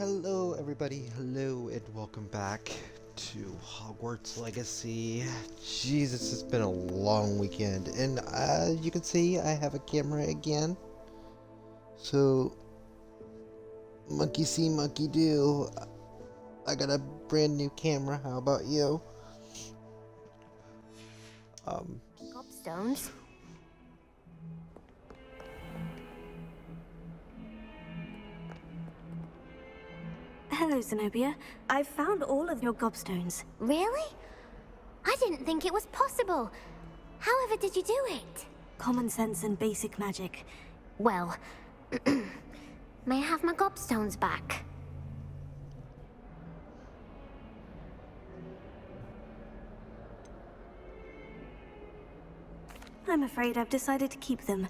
Hello everybody, hello and welcome back to Hogwarts Legacy. Jesus, it's been a long weekend and you can see I have a camera again. So, monkey see, monkey do. I got a brand new camera, how about you? Gobstones? Hello, Zenobia. I've found all of your gobstones. Really? I didn't think it was possible. However did you do it? Common sense and basic magic. Well, may I have my gobstones back? I'm afraid I've decided to keep them.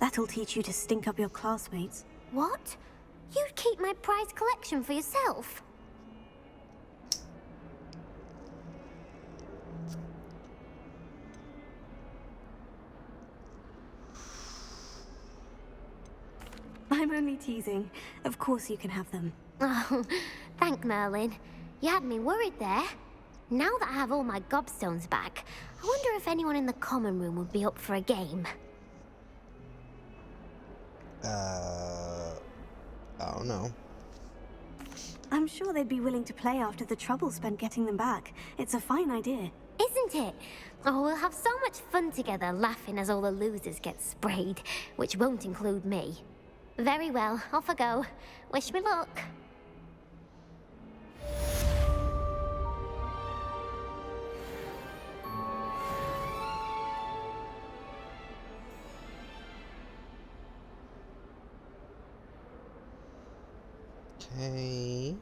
That'll teach you to stink up your classmates. What? You'd keep my prized collection for yourself? I'm only teasing. Of course you can have them. Oh, thank Merlin. You had me worried there. Now that I have all my gobstones back, I wonder if anyone in the common room would be up for a game. I don't know. I'm sure they'd be willing to play after the trouble spent getting them back. It's a fine idea. Isn't it? Oh, we'll have so much fun together laughing as all the losers get sprayed, which won't include me. Very well, off I go. Wish me luck. Okay.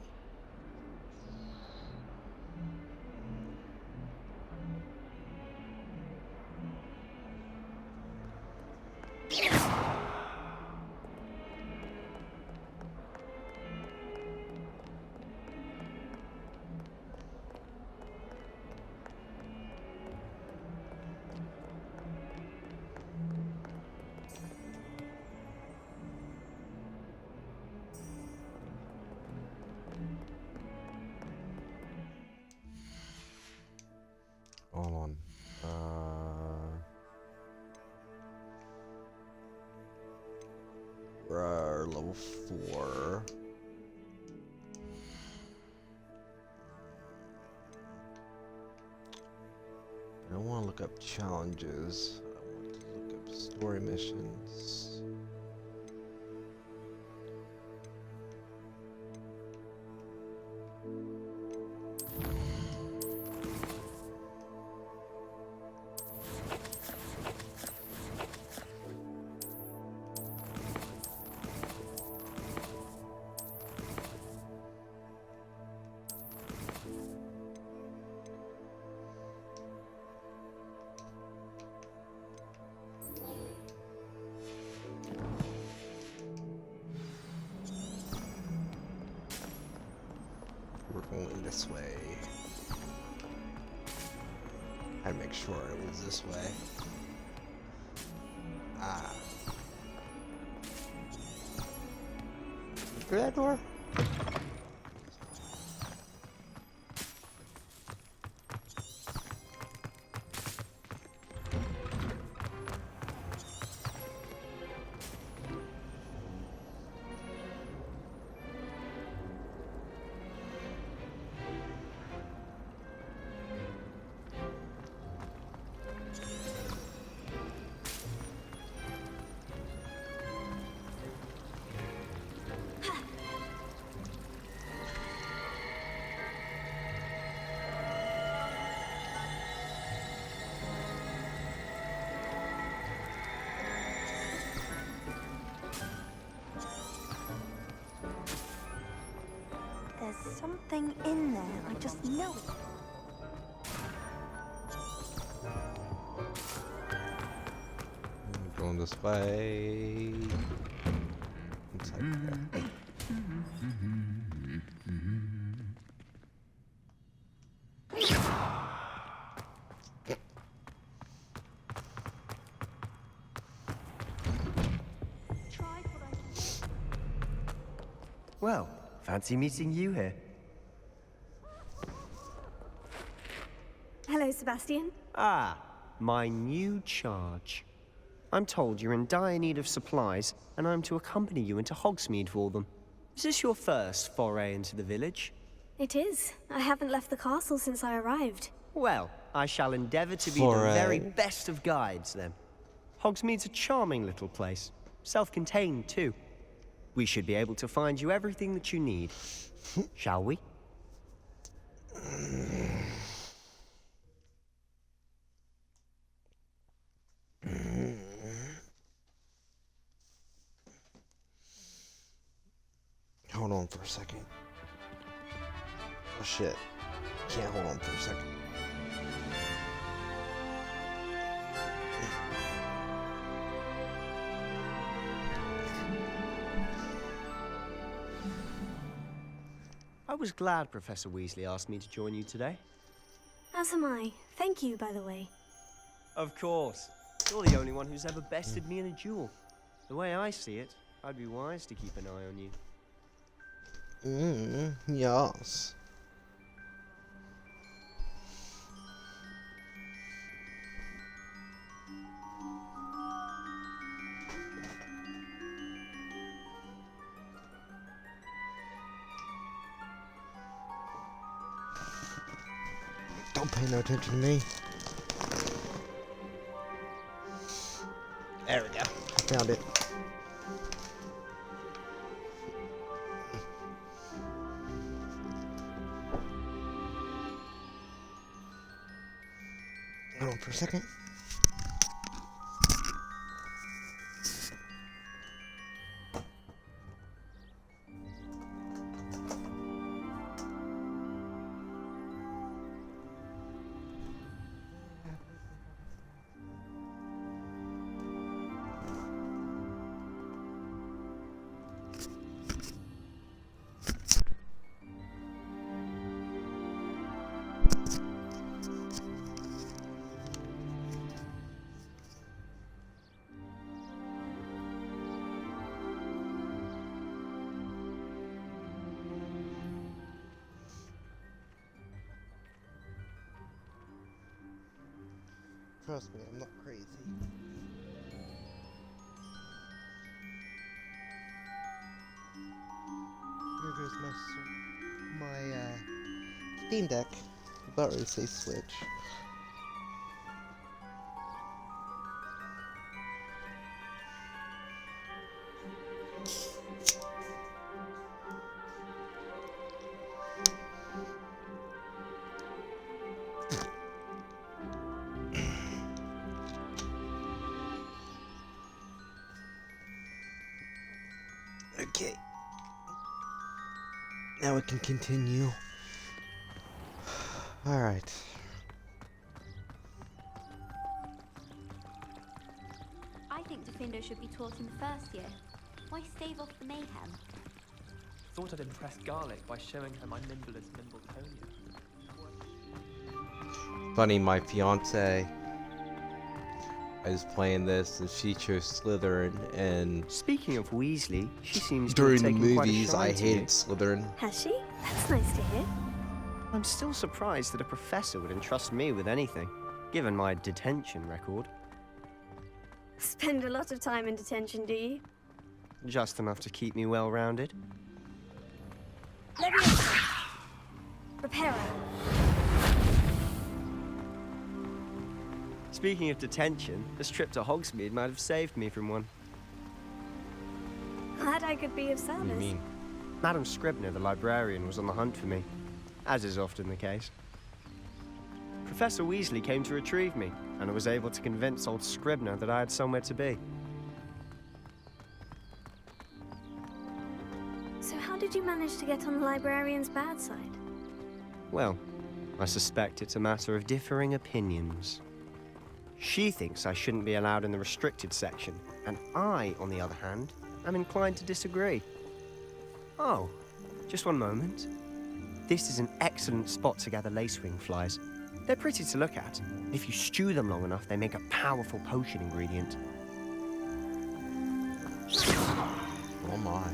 Hold on. We're level 4. I don't want to look up challenges. I want to look up story missions. We're going this way. I had to make sure it was this way. Ah. Through that door? There's something in there. I just know it. Going this way. Inside there. Well, Fancy meeting you here. Hello, Sebastian. Ah, my new charge. I'm told you're in dire need of supplies, and I'm to accompany you into Hogsmeade for them. Is this your first foray into the village? It is. I haven't left the castle since I arrived. Well, I shall endeavor to be the very best of guides, then. Hogsmeade's a charming little place. Self-contained, too. We should be able to find you everything that you need. Shall we? Hold on for a second. Oh shit. Can't hold on for a second. I was glad Professor Weasley asked me to join you today. As am I. Thank you, by the way. Of course. You're the only one who's ever bested me in a duel. The way I see it, I'd be wise to keep an eye on you. Yes. Don't pay no attention to me. There we go. I found it. Hold on for a second. Trust me, I'm not crazy. Here goes my Steam Deck. About ready to say Switch. Okay. Now we can continue. Alright. I think Defendo should be taught in the first year. Why stave off the mayhem? Thought I'd impress Garlic by showing her my nimble as Mimbletonia. Funny, my fiance is playing this and she chose Slytherin, and Speaking of Weasley, she seems to during have the taken quite a movies I shine to you. hated Slytherin. Has she? That's nice to hear. I'm still surprised that a professor would entrust me with anything, given my detention record. Spend a lot of time in detention, do you? Just enough to keep me well-rounded. Leviosa! Reparo. Speaking of detention, this trip to Hogsmeade might have saved me from one. Glad I could be of service. Madam Scribner, the librarian, was on the hunt for me, as is often the case. Professor Weasley came to retrieve me, and I was able to convince old Scribner that I had somewhere to be. So how did you manage to get on the librarian's bad side? Well, I suspect it's a matter of differing opinions. She thinks I shouldn't be allowed in the restricted section, and I, on the other hand, am inclined to disagree. Oh, just one moment. This is an excellent spot to gather lacewing flies. They're pretty to look at. If you stew them long enough, they make a powerful potion ingredient. Oh my.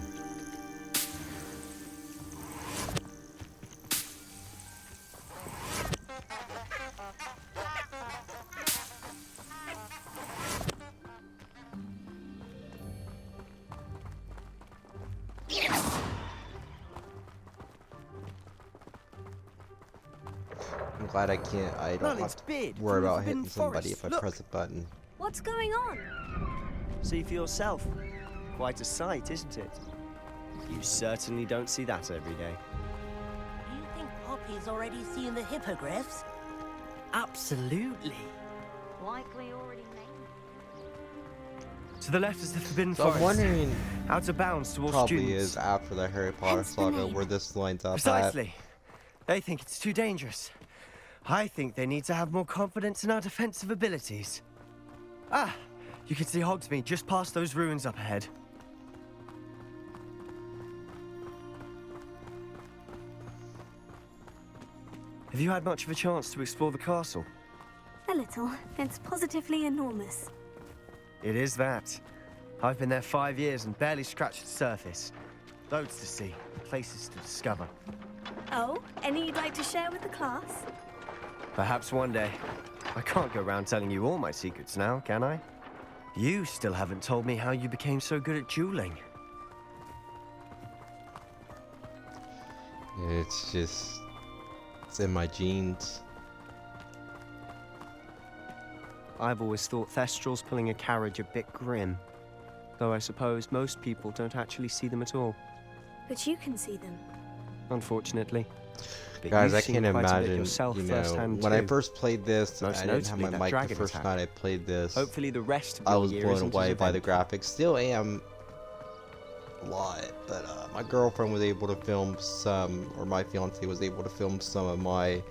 I'm glad I don't have Merlin's to beard worry from the about hitting Forbidden somebody Forest. if I Look. press a button. What's going on? See for yourself. Quite a sight, isn't it? You certainly don't see that every day. Do you think Poppy's already seen the hippogriffs? Absolutely. Likely already named. To the left is the Forbidden So Forest. I'm wondering, Out of bounds towards probably students. is after the Harry Potter Hence the saga name. where this lines up at. Precisely. They think it's too dangerous. I think they need to have more confidence in our defensive abilities. Ah, you can see Hogsmeade just past those ruins up ahead. Have you had much of a chance to explore the castle? A little. It's positively enormous. It is that. I've been there 5 years and barely scratched the surface. Loads to see, places to discover. Oh, any you'd like to share with the class? Perhaps one day. I can't go around telling you all my secrets now, can I? You still haven't told me how you became so good at dueling. It's in my genes. I've always thought Thestrals pulling a carriage a bit grim. Though I suppose most people don't actually see them at all, But you can see them. unfortunately. But Guys, you've I seen can't quite a bit imagine, yourself you know, firsthand when I too. first played this, Most I didn't have notably my that mic the dragon first attack. night I played this. Hopefully the rest of I your was year blown isn't away as by the eventful. graphics. Still am a lot, but my girlfriend was able to film some, or my fiance was able to film some of my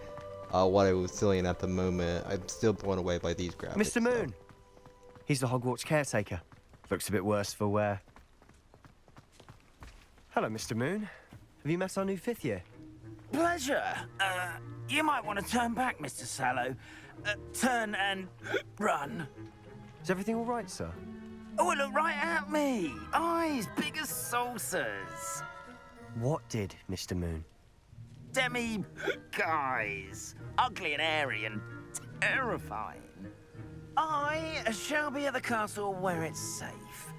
what I was feeling at the moment. I'm still blown away by these graphics. Mr. Moon! He's the Hogwarts caretaker. Looks a bit worse for wear. Hello, Mr. Moon. Have you met our new 5th year? Pleasure. You might want to turn back, Mr. Sallow. Turn and run. Is everything all right, sir? Oh, look right at me. Eyes big as saucers. What did, Mr. Moon? Demi guys. Ugly and airy and terrifying. I shall be at the castle where it's safe.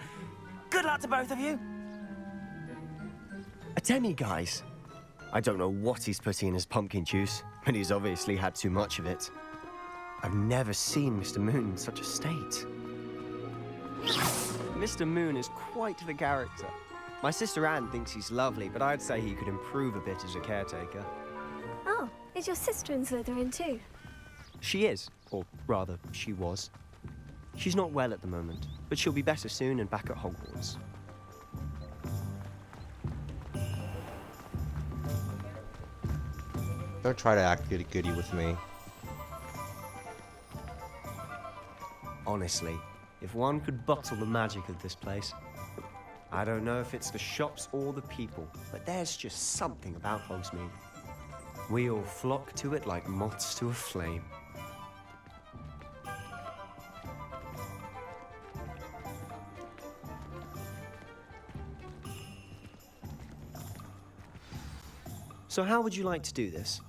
Good luck to both of you. A demi-guise? I don't know what he's putting in his pumpkin juice, but he's obviously had too much of it. I've never seen Mr. Moon in such a state. Mr. Moon is quite the character. My sister Anne thinks he's lovely, but I'd say he could improve a bit as a caretaker. Oh, is your sister in Slytherin too? She is, or rather, she was. She's not well at the moment, but she'll be better soon and back at Hogwarts. Don't try to act goody-goody with me. Honestly, if one could bottle the magic of this place. I don't know if it's the shops or the people, but there's just something about Hogsmeade. We all flock to it like moths to a flame. So how would you like to do this?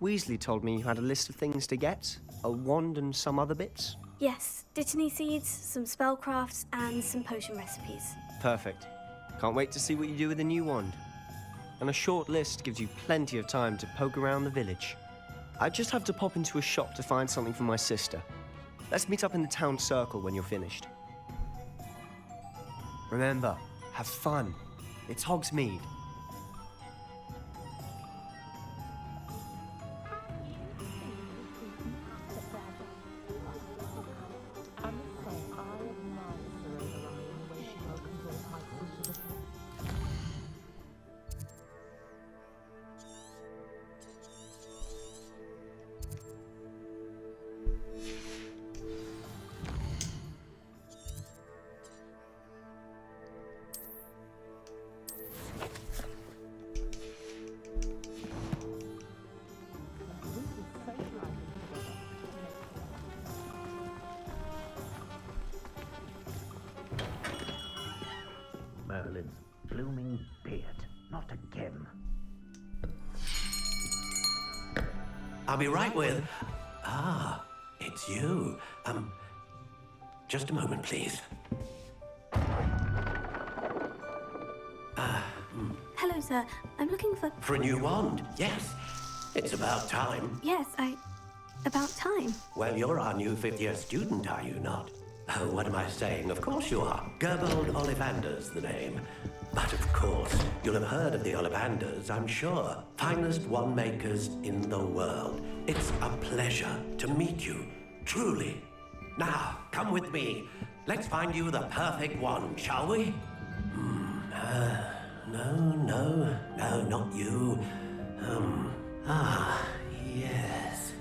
Weasley told me you had a list of things to get, a wand and some other bits. Yes, Dittany seeds, some spellcrafts, and some potion recipes. Perfect. Can't wait to see what you do with the new wand. And a short list gives you plenty of time to poke around the village. I just have to pop into a shop to find something for my sister. Let's meet up in the town circle when you're finished. Remember, have fun. It's Hogsmeade. Merlin's blooming beard. Not again. I'll be right with... Ah, it's you. Just a moment, please. Hello, sir. I'm looking for... For a new wand, yes. It's about time. Yes, About time. Well, you're our new fifth-year student, are you not? Oh, what am I saying? Of course you are. Gerbold Ollivander's the name. But of course, you'll have heard of the Ollivanders, I'm sure. Finest wand makers in the world. It's a pleasure to meet you, truly. Now, come with me. Let's find you the perfect wand, shall we? No, not you. Yes.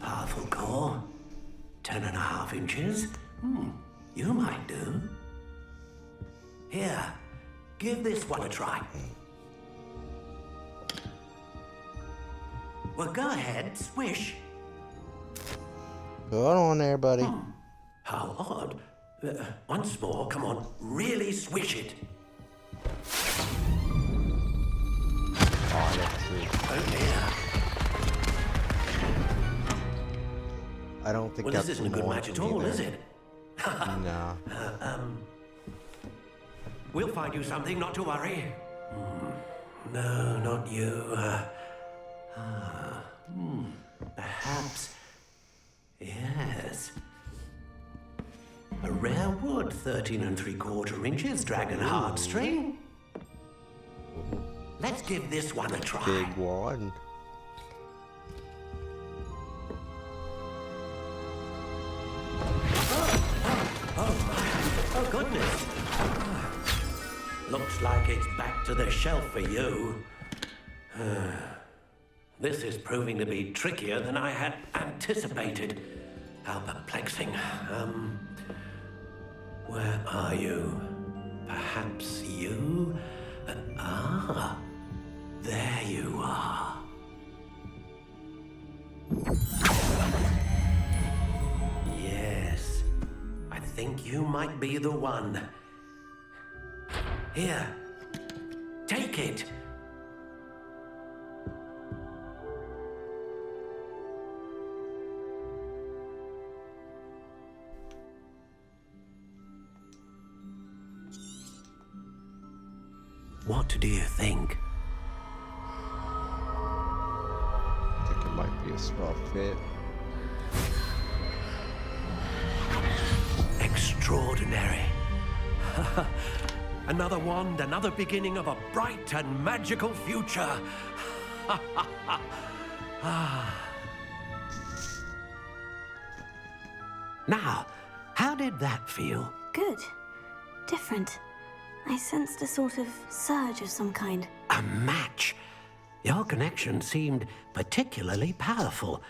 Powerful core. 10.5 inches. You might do. Here, give this one a try. Well, go ahead, swish. Go on there, buddy. How odd. Once more, come on, really swish it. Oh, that's true. Oh dear. I don't think Well, that's this isn't a good match at all, is it? No. We'll find you something, not to worry. No, not you. Perhaps. Yes. A rare wood, 13 3/4 inches, dragon heartstring. Let's give this one a try. Big one. Oh, goodness. Looks like it's back to the shelf for you. This is proving to be trickier than I had anticipated. How perplexing. Where are you? Perhaps you? There you are. Yes, I think you might be the one. Here, take it. What do you think? I think it might be a small fit. Extraordinary. Another wand, another beginning of a bright and magical future. Now, how did that feel? Good. Different. I sensed a sort of surge of some kind. A match. Your connection seemed particularly powerful.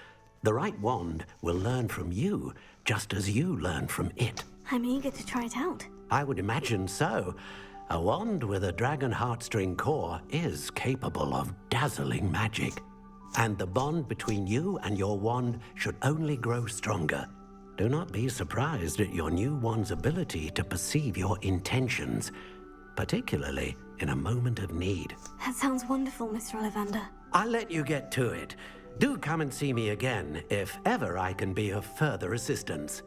The right wand will learn from you, just as you learn from it. I'm eager to try it out. I would imagine so. A wand with a dragon heartstring core is capable of dazzling magic. And the bond between you and your wand should only grow stronger. Do not be surprised at your new wand's ability to perceive your intentions, particularly in a moment of need. That sounds wonderful, Mr. Ollivander. I'll let you get to it. Do come and see me again if ever I can be of further assistance.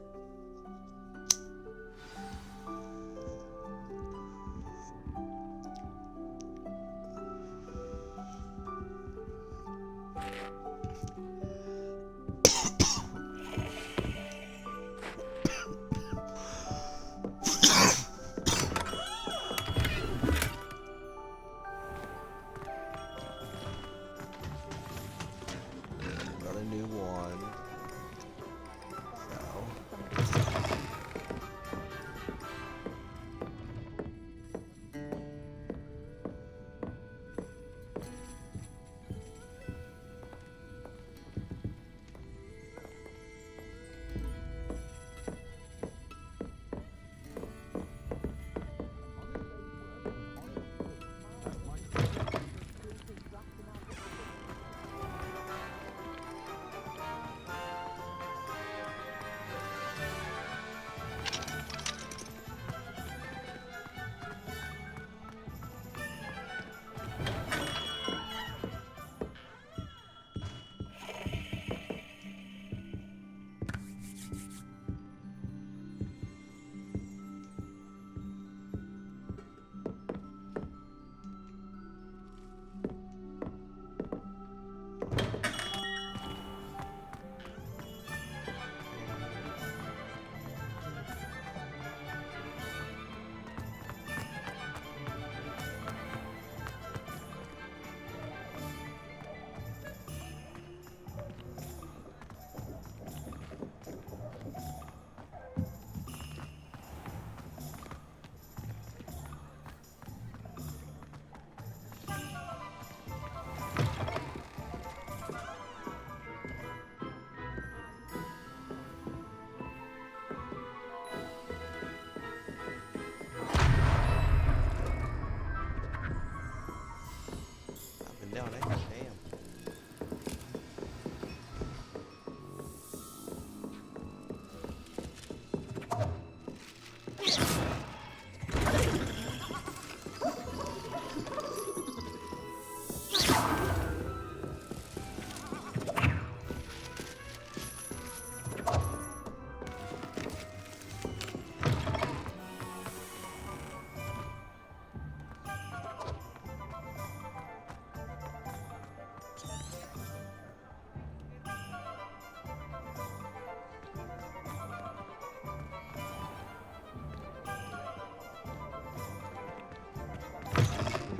down there. Damn.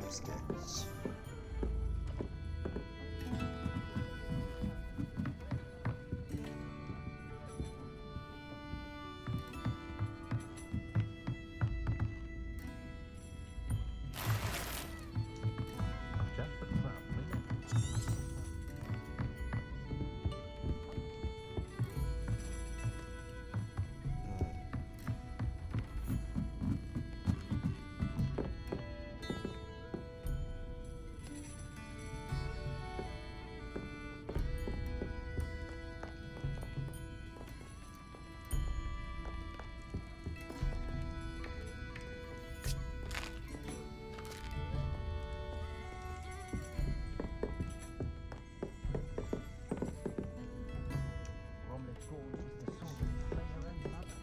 Sticks. Just the crowd. Romley Gorge is the sort of play her own mother.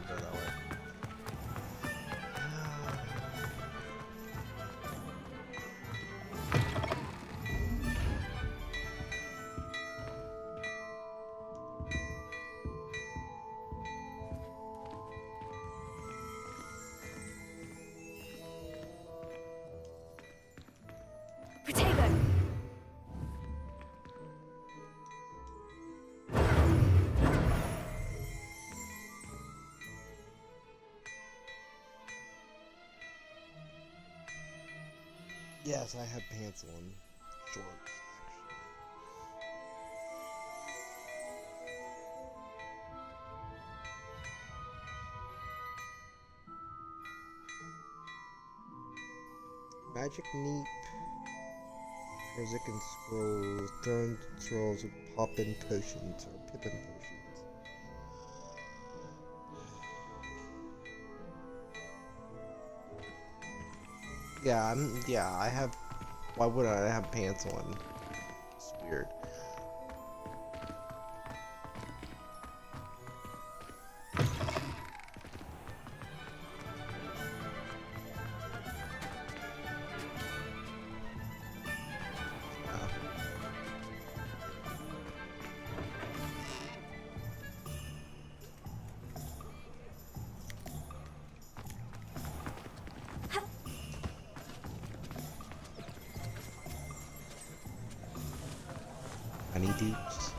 Go that way. Protego! Yes, I have pants on. Shorts, actually. Magic Neep. Music and scrolls. Throne scrolls with pop-in potions or pippin potions. Yeah, I have. Why would I have pants on? It's weird. Honeydews.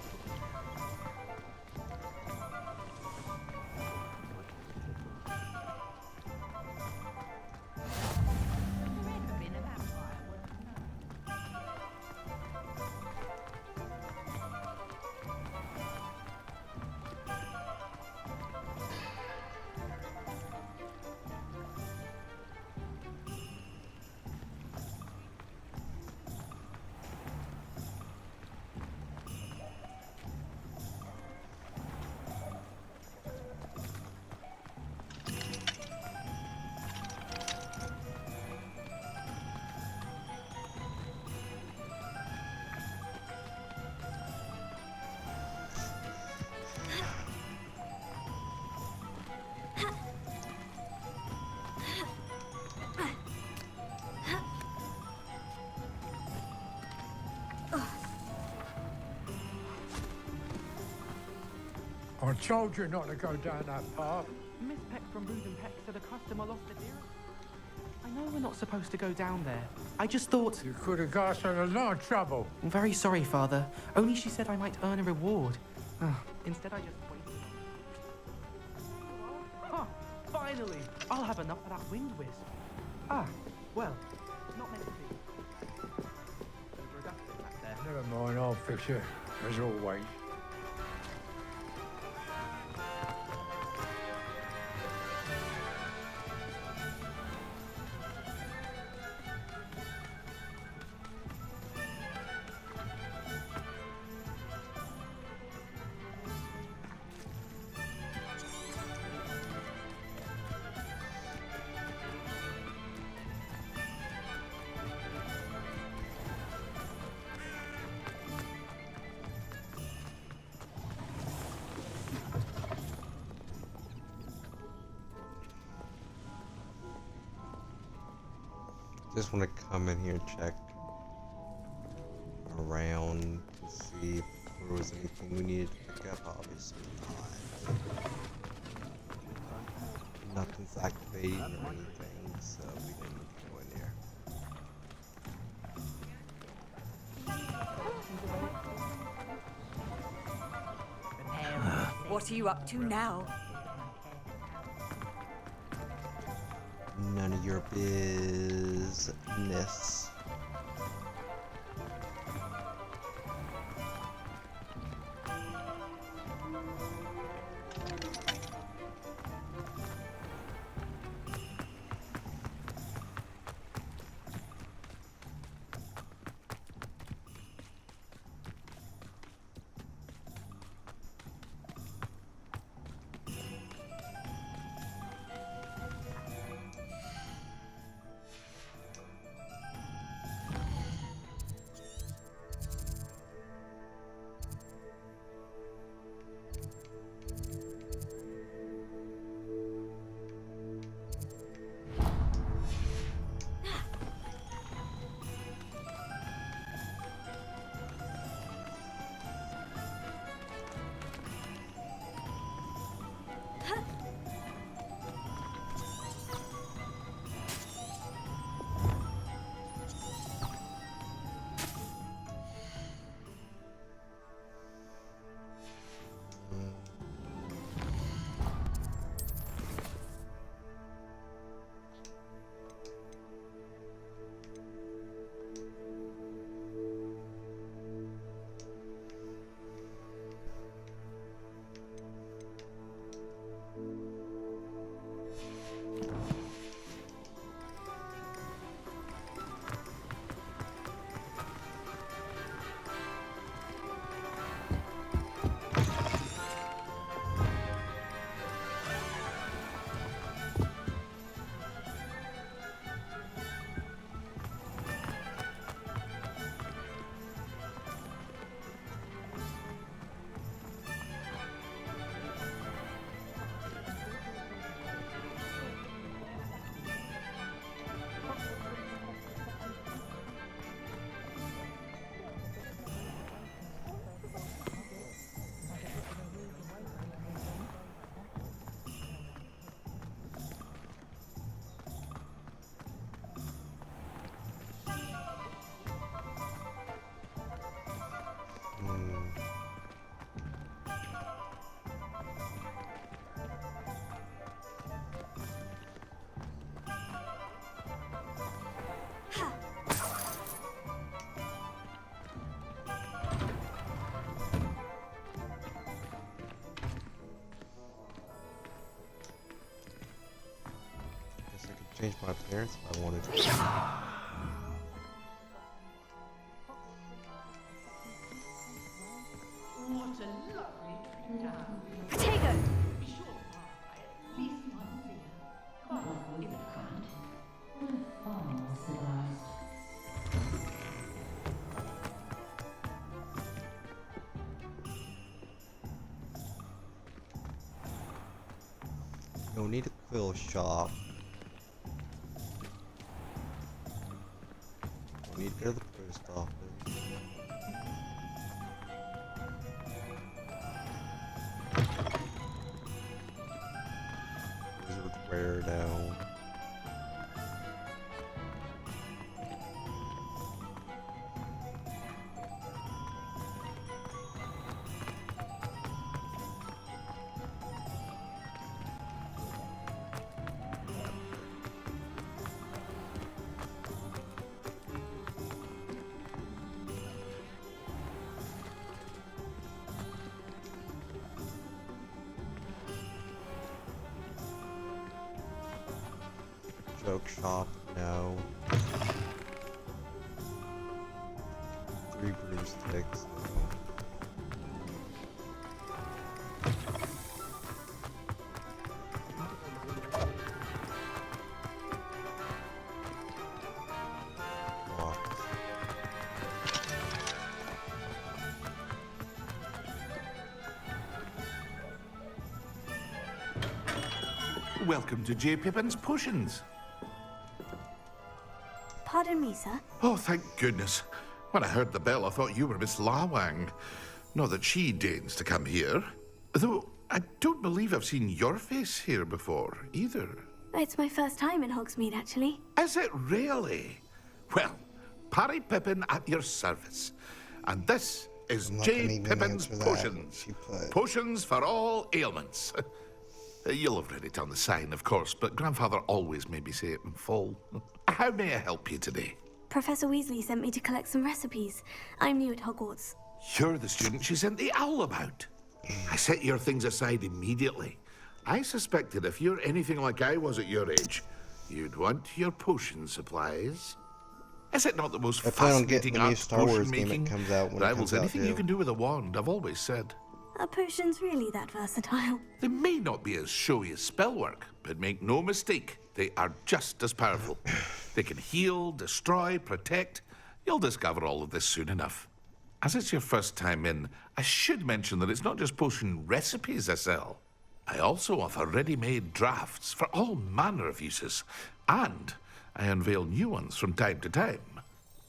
I told you not to go down that path. Miss Peck from Reuben Peck said a customer lost a deer. I know we're not supposed to go down there. I just thought... You could have got us in a lot of trouble. I'm very sorry, Father. Only she said I might earn a reward. Instead, I just waited. Huh, finally! I'll have enough of that wind wisp. Well, not meant to be. Overproductive back there. Never mind, I'll fix it, as always. Just want to come in here and check around to see if there was anything we needed to pick up. Obviously not. Nothing's activating or anything, so we didn't need to go in there. What are you up to now? None of your business. Change my appearance if I wanted to. What a lovely trip down. Potato! Be sure to buy at least one beer. But in the front, we're far more civilized. No need a quill shop. We need to go to the post office. Weirdo. Joke shop, no. 3 broomsticks, no. Locked. Welcome to J. Pippin's Potions. Pardon me, sir. Oh, thank goodness. When I heard the bell, I thought you were Miss Lawang. Not that she deigns to come here. Though, I don't believe I've seen your face here before, either. It's my first time in Hogsmeade, actually. Is it really? Well, Parry Pippin at your service. And this is I'm not J. gonna even Pippin's answer that. Potions. She put- Potions for all ailments. You'll have read it on the sign, of course, but Grandfather always made me say it in full. How may I help you today? Professor Weasley sent me to collect some recipes. I'm new at Hogwarts. You're the student she sent the owl about. I set your things aside immediately. I suspected if you're anything like I was at your age, you'd want your potion supplies. Is it not the most I plan on getting fascinating the new art Star Wars potion game making? that comes out when it Rivals comes out, anything too. you can do with a wand, I've always said. Are potions really that versatile? They may not be as showy as spellwork, but make no mistake, they are just as powerful. They can heal, destroy, protect. You'll discover all of this soon enough. As it's your first time in, I should mention that it's not just potion recipes I sell. I also offer ready-made drafts for all manner of uses, and I unveil new ones from time to time.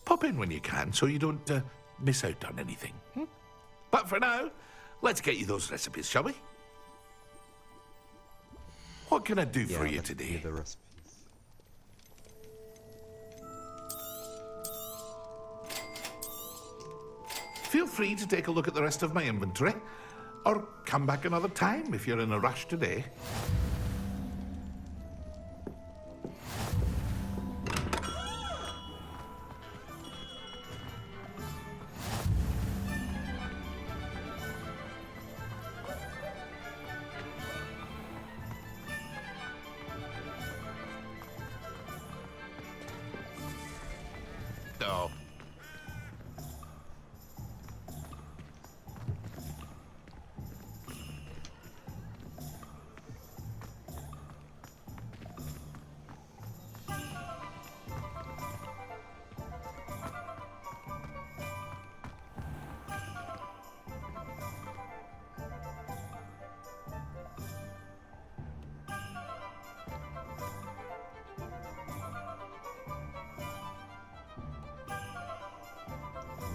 Pop in when you can so you don't miss out on anything. But for now, let's get you those recipes, shall we? What can I do for you let's do today? the recipes. Feel free to take a look at the rest of my inventory, or come back another time if you're in a rush today. Oh.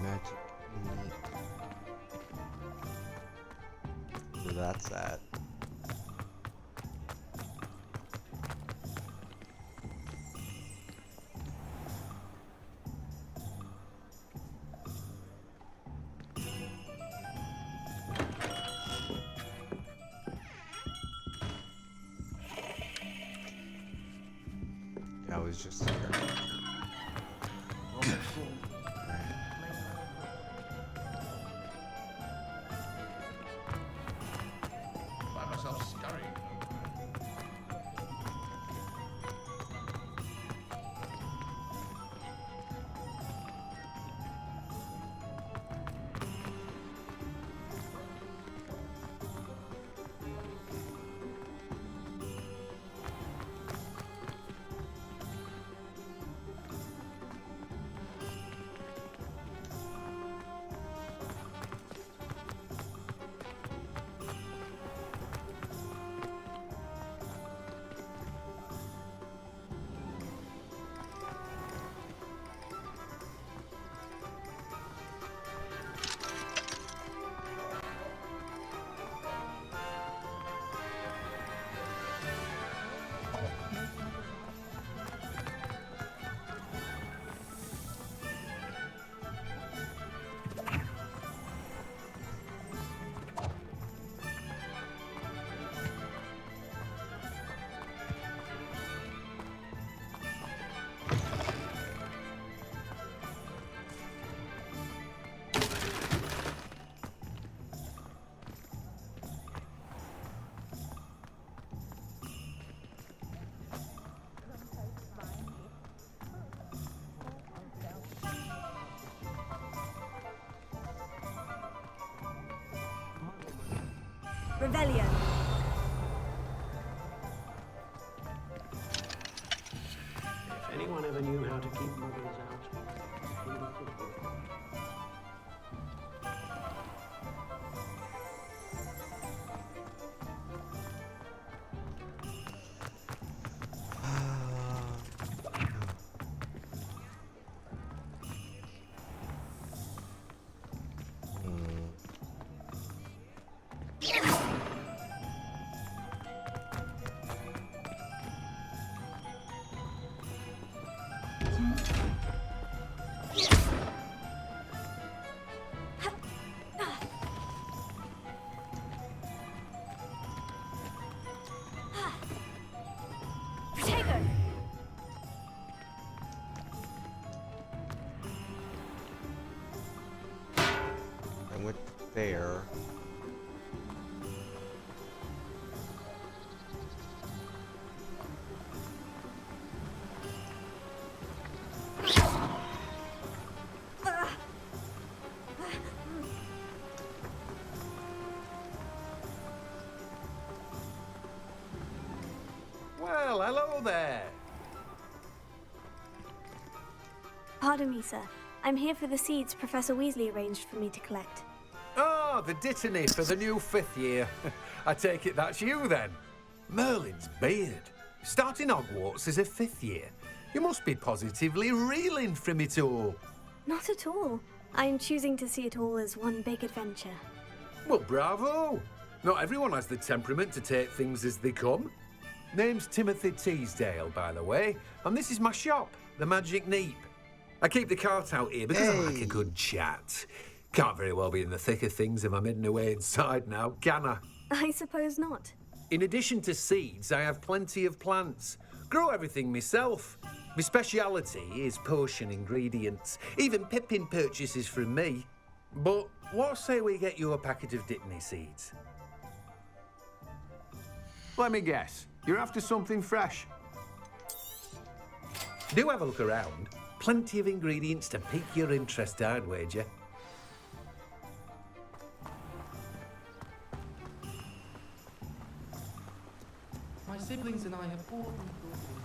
Magic meat. Where that's at. I was just here. Find myself scurrying. Revelio. If anyone ever knew how to keep muggles out, he would. I went there. Well, hello there. Pardon me, sir. I'm here for the seeds Professor Weasley arranged for me to collect. Oh, the dittany for the new 5th year. I take it that's you then. Merlin's beard. Starting Hogwarts as a 5th year. You must be positively reeling from it all. Not at all. I'm choosing to see it all as one big adventure. Well, bravo. Not everyone has the temperament to take things as they come. Name's Timothy Teasdale, by the way, and this is my shop, the Magic Neep. I keep the cart out here because I like a good chat. Can't very well be in the thick of things if I'm hidden away inside now, can I? I suppose not. In addition to seeds, I have plenty of plants. Grow everything myself. My speciality is potion ingredients. Even Pippin purchases from me. But what say we get you a packet of Dittany seeds? Let me guess. You're after something fresh. Do have a look around. Plenty of ingredients to pique your interest, I'd wager. My siblings and I have bought and brought in.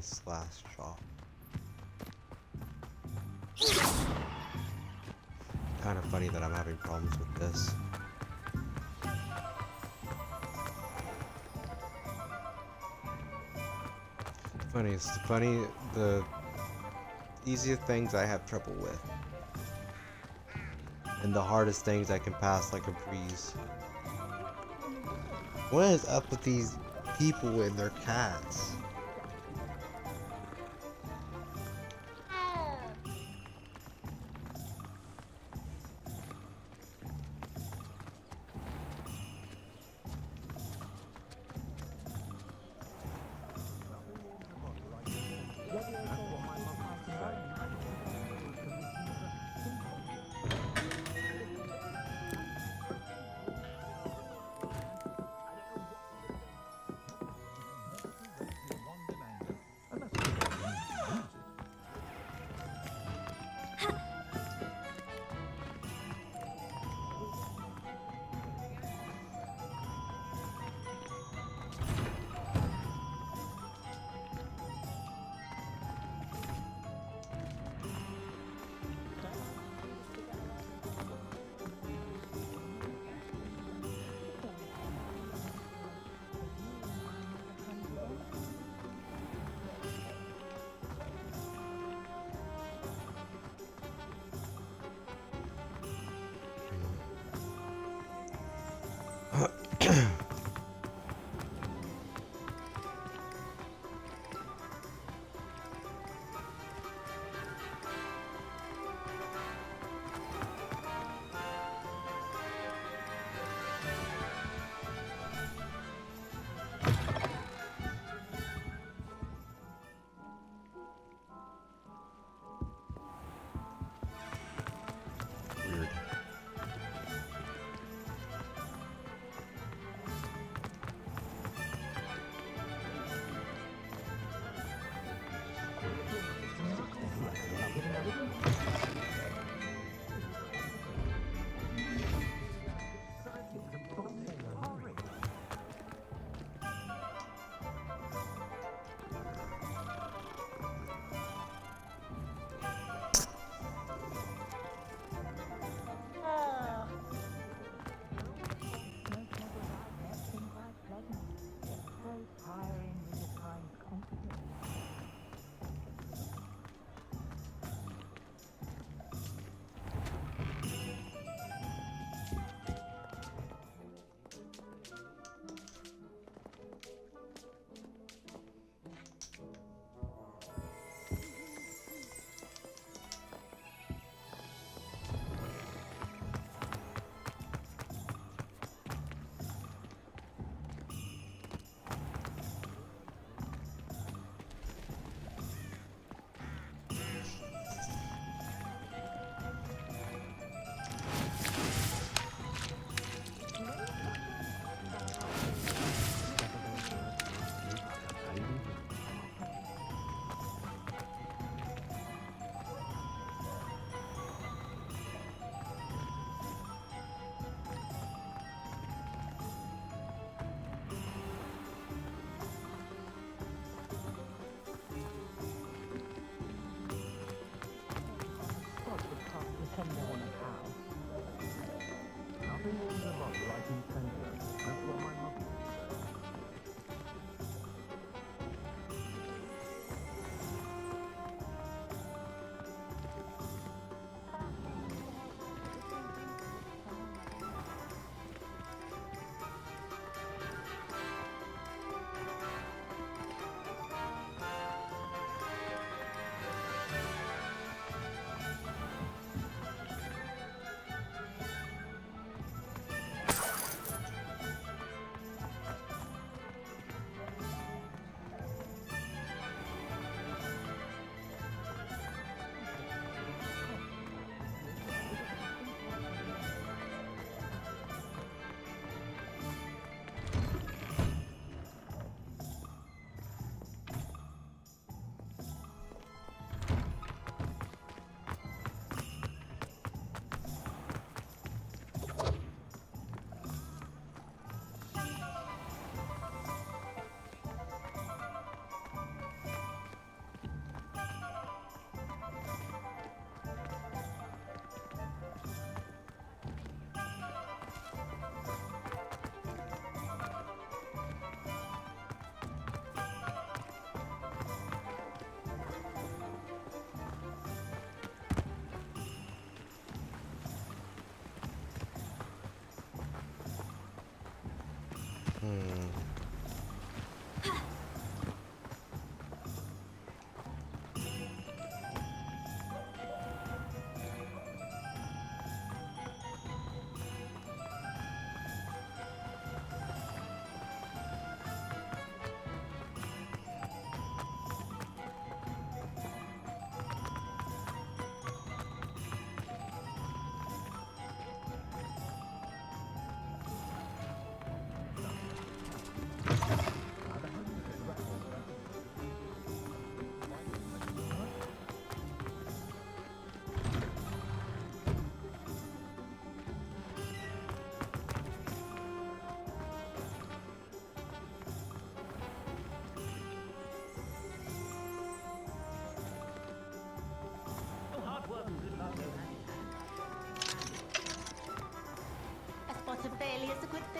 this last shot. Kind of funny that I'm having problems with this. The easiest things I have trouble with. And the hardest things I can pass like a breeze. What is up with these people and their cats?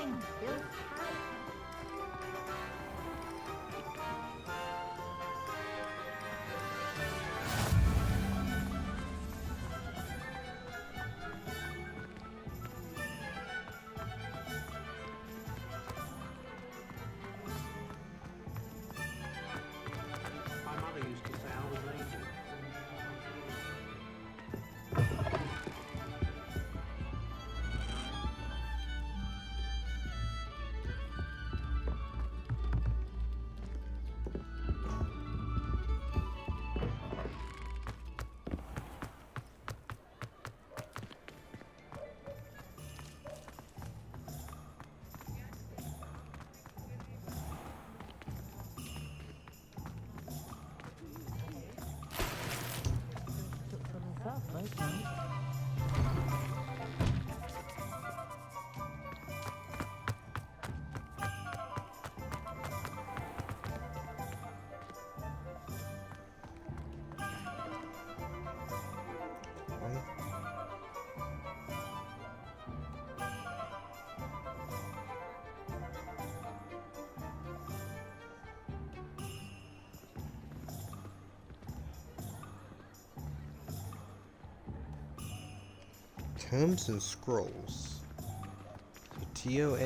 Things built character. My mother used to say I was lazy. Tomes and Scrolls. Tomes.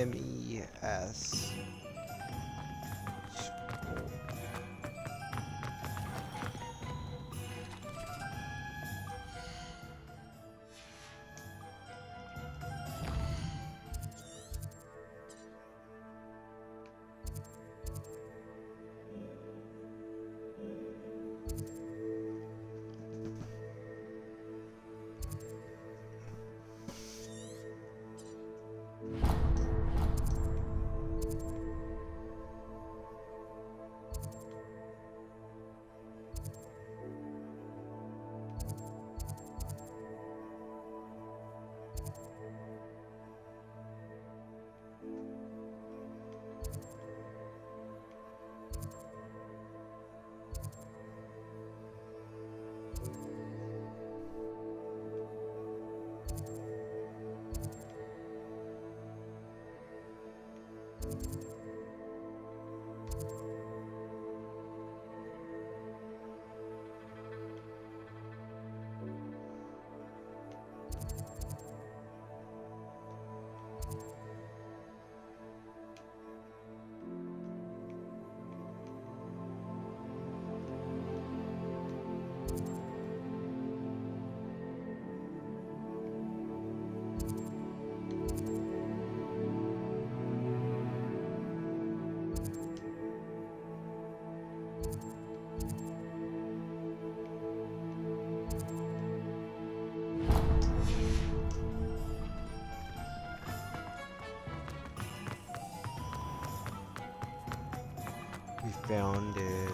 We found it.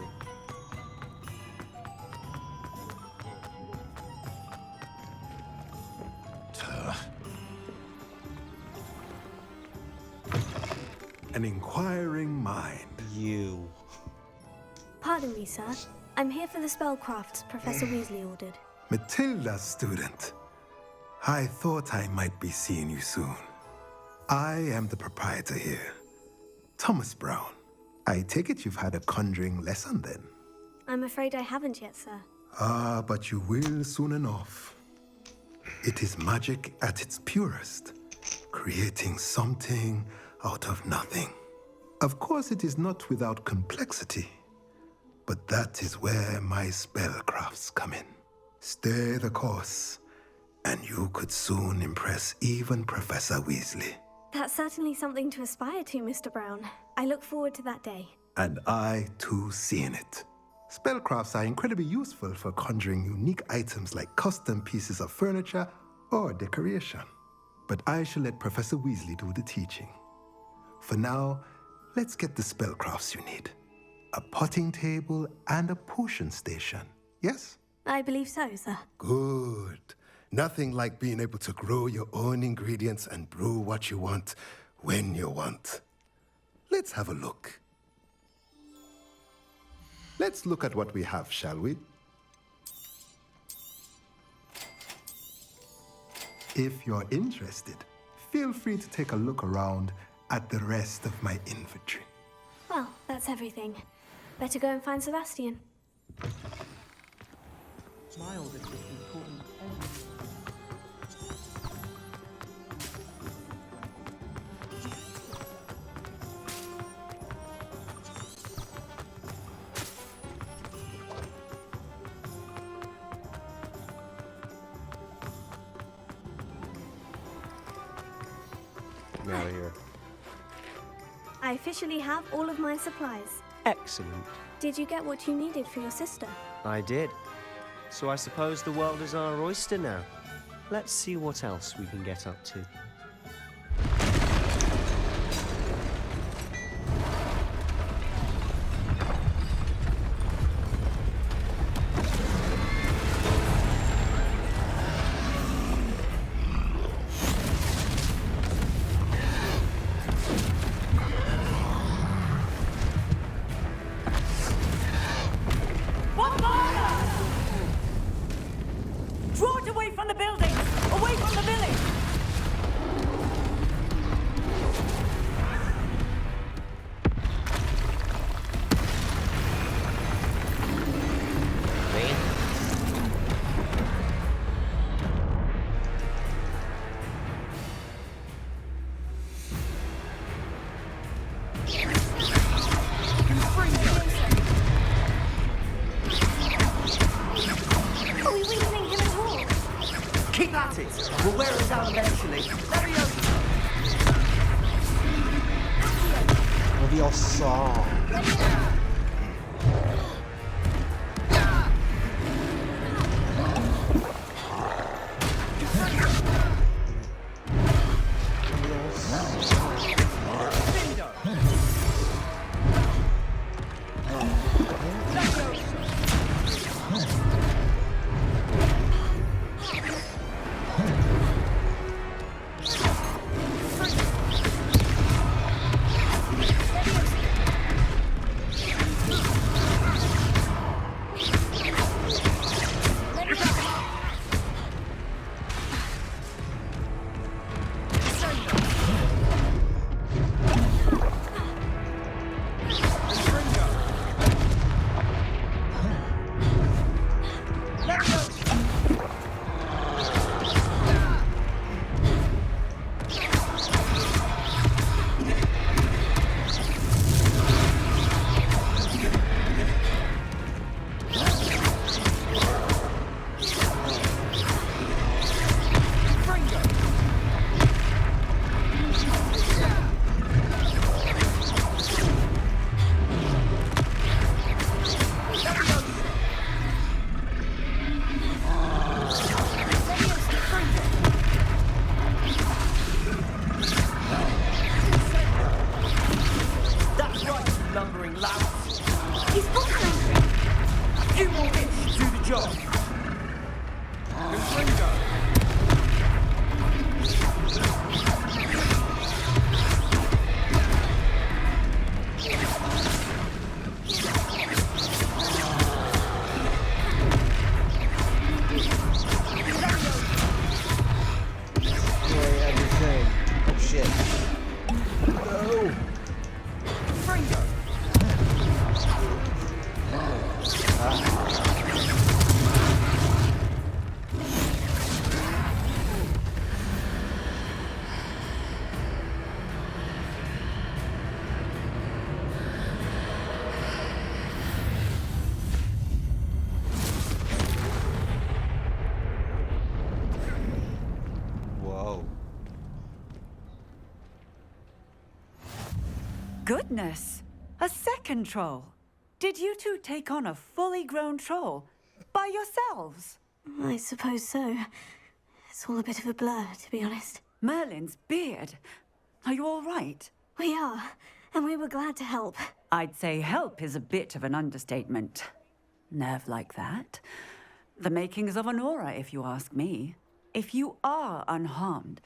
An inquiring mind. You. Pardon me, sir. I'm here for the spellcrafts Professor Weasley ordered. Matilda, student. I thought I might be seeing you soon. I am the proprietor here, Thomas Brown. I take it you've had a conjuring lesson then? I'm afraid I haven't yet, sir. Ah, but you will soon enough. It is magic at its purest, creating something out of nothing. Of course, it is not without complexity, but that is where my spellcrafts come in. Stay the course, and you could soon impress even Professor Weasley. That's certainly something to aspire to, Mr. Brown. I look forward to that day. And I, too, seeing it. Spellcrafts are incredibly useful for conjuring unique items like custom pieces of furniture or decoration. But I shall let Professor Weasley do the teaching. For now, let's get the spellcrafts you need. A potting table and a potion station, yes? I believe so, sir. Good. Nothing like being able to grow your own ingredients and brew what you want when you want. Let's have a look. Let's look at what we have, shall we? If you're interested, feel free to take a look around at the rest of my infantry. Well, that's everything. Better go and find Sebastian. Smiled at this important I'm out of here. I officially have all of my supplies. Excellent. Did you get what you needed for your sister? I did. So I suppose the world is our oyster now. Let's see what else we can get up to. Draw it away from the buildings! Away from the village! Are we weakening him at all? Keep at it. We'll wear it down eventually. Leviosa. Goodness! A second troll! Did you two take on a fully grown troll by yourselves? I suppose so. It's all a bit of a blur, to be honest. Merlin's beard. Are you all right? We are, and we were glad to help. I'd say help is a bit of an understatement. Nerve like that. The makings of an aura, if you ask me. If you are unharmed,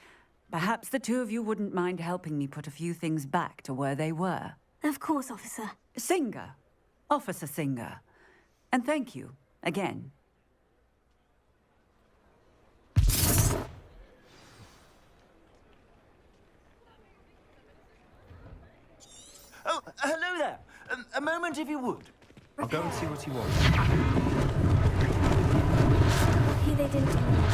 perhaps the two of you wouldn't mind helping me put a few things back to where they were. Of course, officer. Singer. Officer Singer. And thank you, again. Oh, hello there. A moment, if you would. I'll go and see what he wants. Lucky they didn't do much.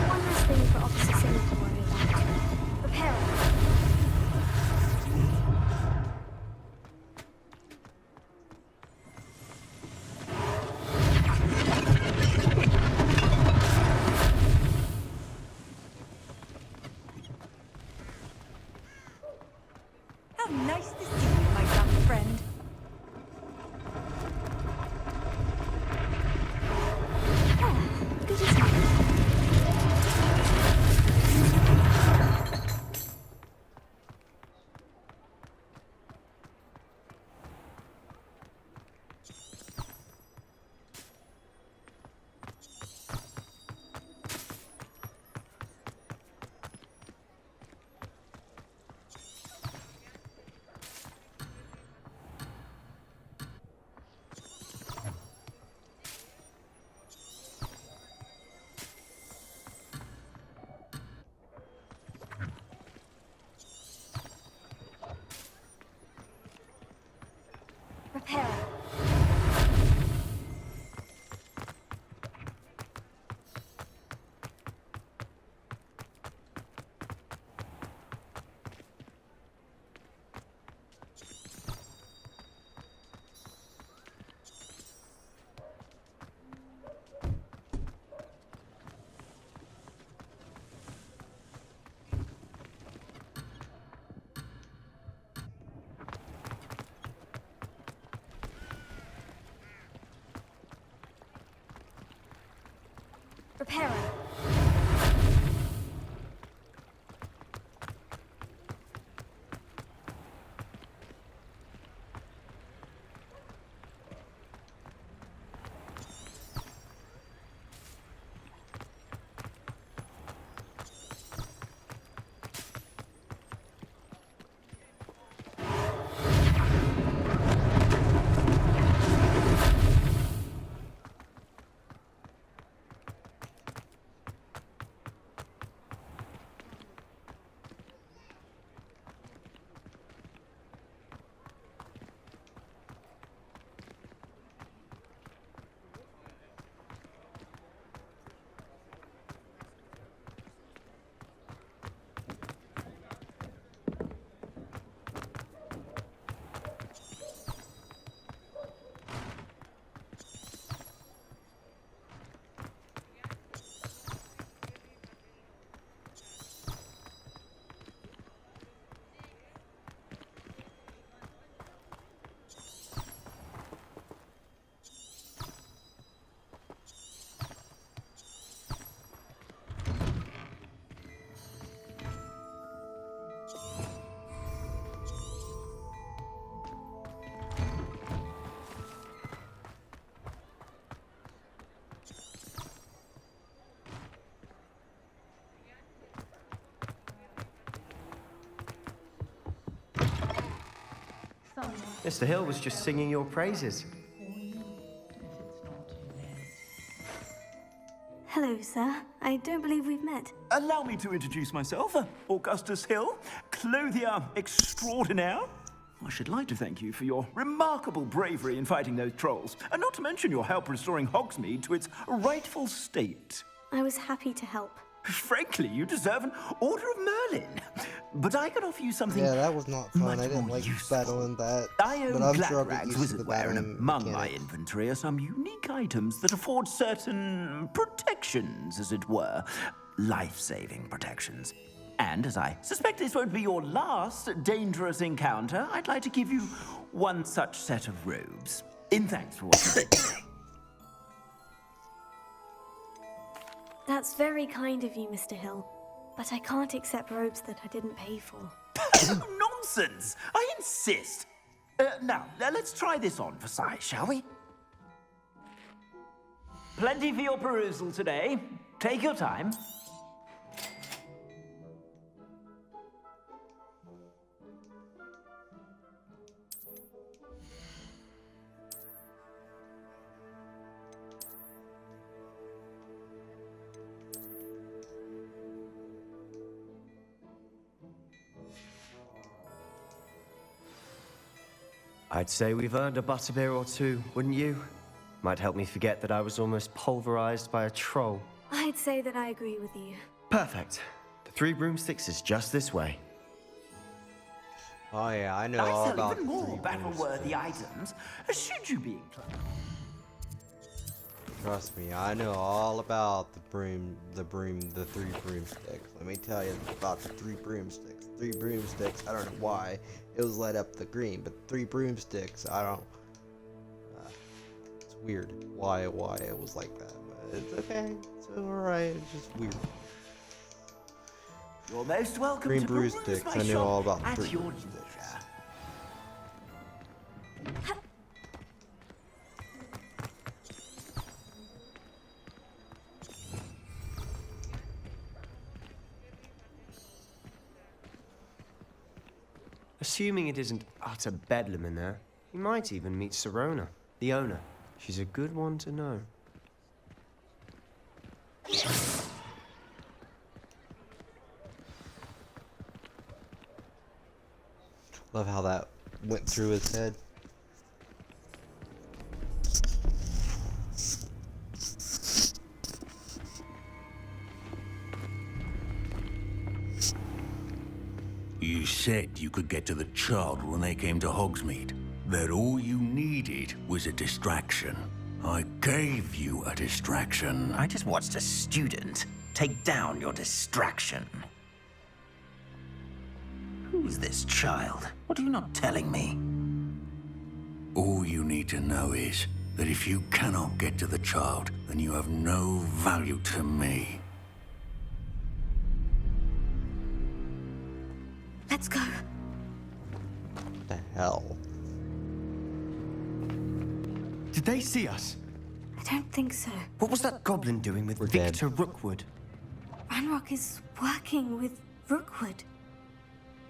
One last thing for Officer Singer to worry about. Prepare. How nice to see you, my young friend. Good as new. Prepare. Prepare. Mr. Hill was just singing your praises. Hello, sir. I don't believe we've met. Allow me to introduce myself, Augustus Hill, clothier extraordinaire. I should like to thank you for your remarkable bravery in fighting those trolls, and not to mention your help restoring Hogsmeade to its rightful state. I was happy to help. Frankly, you deserve an Order of Merlin. But I could offer you something. Yeah, that was not fun. I didn't like battling that. I own but I'm sure I'll get Gladrag's used to the wizardware, and battling among my mechanics. inventory are some unique items that afford certain protections, as it were. Life-saving protections. And as I suspect this won't be your last dangerous encounter, I'd like to give you one such set of robes. In thanks for what you did. That's very kind of you, Mr. Hill. But I can't accept robes that I didn't pay for. Nonsense! I insist. Now, let's try this on for size, shall we? Plenty for your perusal today. Take your time. I'd say we've earned a butterbeer or two, wouldn't you? Might help me forget that I was almost pulverized by a troll. I'd say that I agree with you. Perfect. The Three Broomsticks is just this way. Oh yeah, I know I all sell about even the more Three battle-worthy Broomsticks. items. Should you be inclined? Trust me, I know all about the three broomsticks. Let me tell you about the three broomsticks. Three broomsticks, I don't know why it was light up the green, but three broomsticks, I don't. It's weird why it was like that, but it's okay. It's alright. It's just weird. You're most welcome Green to broomsticks. peruse my I know shop all about at three your broomsticks. leisure. Assuming it isn't utter bedlam in there, you might even meet Sirona, the owner. She's a good one to know. Love how that went through his head. You said you could get to the child when they came to Hogsmeade. That all you needed was a distraction. I gave you a distraction. I just watched a student take down your distraction. Who's this child? What are you not telling me? All you need to know is that if you cannot get to the child, then you have no value to me. Let's go. What the hell? Did they see us? I don't think so. What was that goblin doing with Victor Rookwood? Ranrock is working with Rookwood.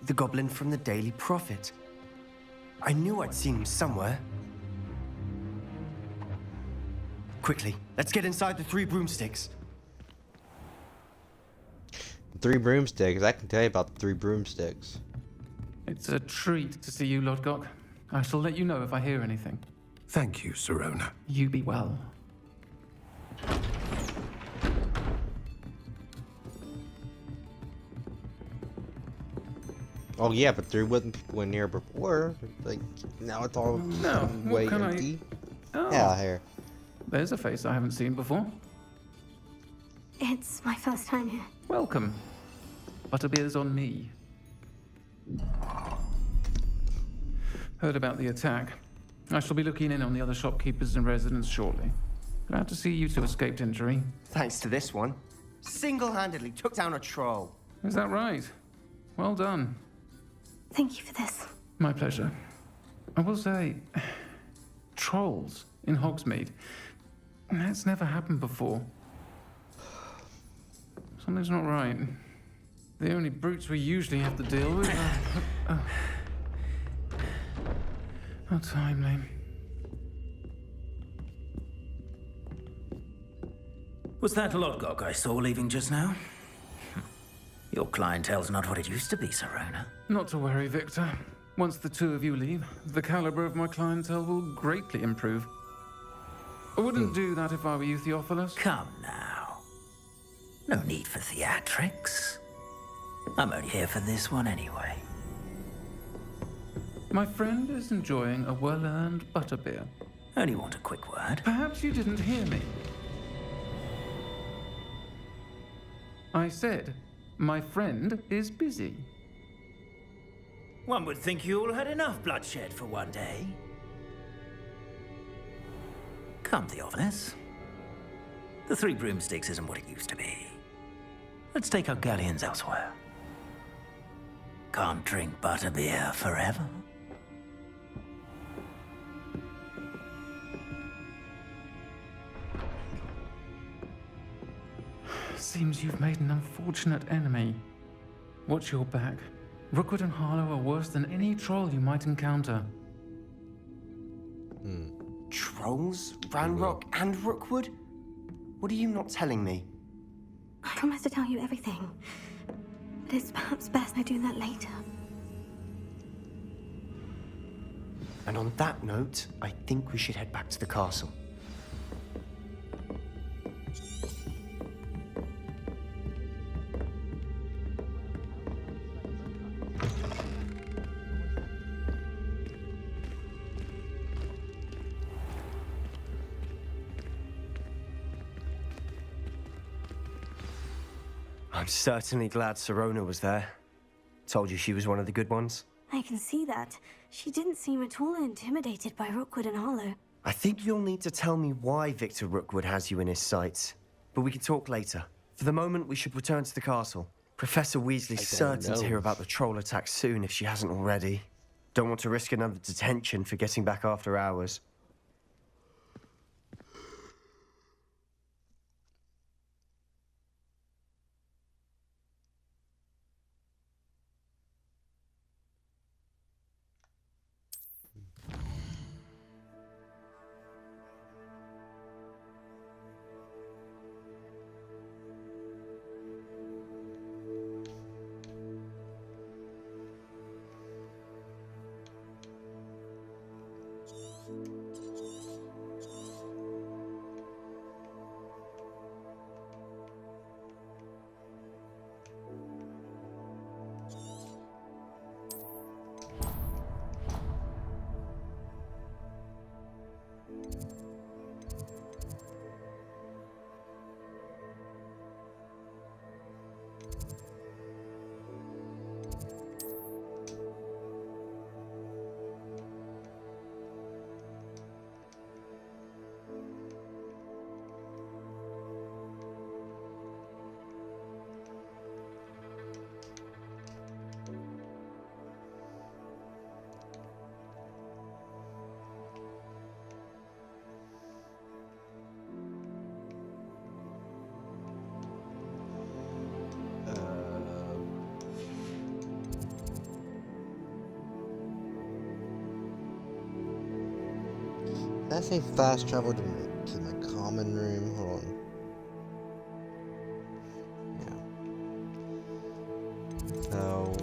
The goblin from the Daily Prophet. I knew I'd seen him somewhere. Quickly, let's get inside the Three Broomsticks. Three broomsticks. I can tell you about the three broomsticks. It's a treat to see you, Lodgok. I shall let you know if I hear anything. Thank you, Sirona. You be well. Oh yeah, but there wasn't people in here before. Like now it's all No, way what can empty. Oh. Yeah, here. There's a face I haven't seen before. It's my first time here. Welcome. Butterbeer's on me. Heard about the attack. I shall be looking in on the other shopkeepers and residents shortly. Glad to see you two escaped injury. Thanks to this one. Single-handedly took down a troll. Is that right? Well done. Thank you for this. My pleasure. I will say, trolls in Hogsmeade. That's never happened before. Something's not right. The only brutes we usually have to deal with are... How timely. Was that Lodgok I saw leaving just now? Your clientele's not what it used to be, Sirona. Not to worry, Victor. Once the two of you leave, the caliber of my clientele will greatly improve. I wouldn't do that if I were you, Theophilus. Come now. No need for theatrics. I'm only here for this one anyway. My friend is enjoying a well-earned butterbeer. Only want a quick word. Perhaps you didn't hear me. I said, my friend is busy. One would think you all had enough bloodshed for one day. Come, Theophilus. The Three Broomsticks isn't what it used to be. Let's take our galleons elsewhere. Can't drink butterbeer forever. Seems you've made an unfortunate enemy. Watch your back. Rookwood and Harlow are worse than any troll you might encounter. Trolls? Ranrock and Rookwood? What are you not telling me? I promise to tell you everything. But it's perhaps best I do that later. And on that note, I think we should head back to the castle. I'm certainly glad Sirona was there. Told you she was one of the good ones. I can see that. She didn't seem at all intimidated by Rookwood and Harlow. I think you'll need to tell me why Victor Rookwood has you in his sights. But we can talk later. For the moment, we should return to the castle. Professor Weasley's certain to hear about the troll attack soon if she hasn't already. Don't want to risk another detention for getting back after hours. I say fast travel to my common room. Hold on. Yeah. So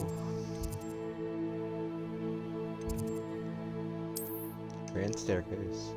grand staircase.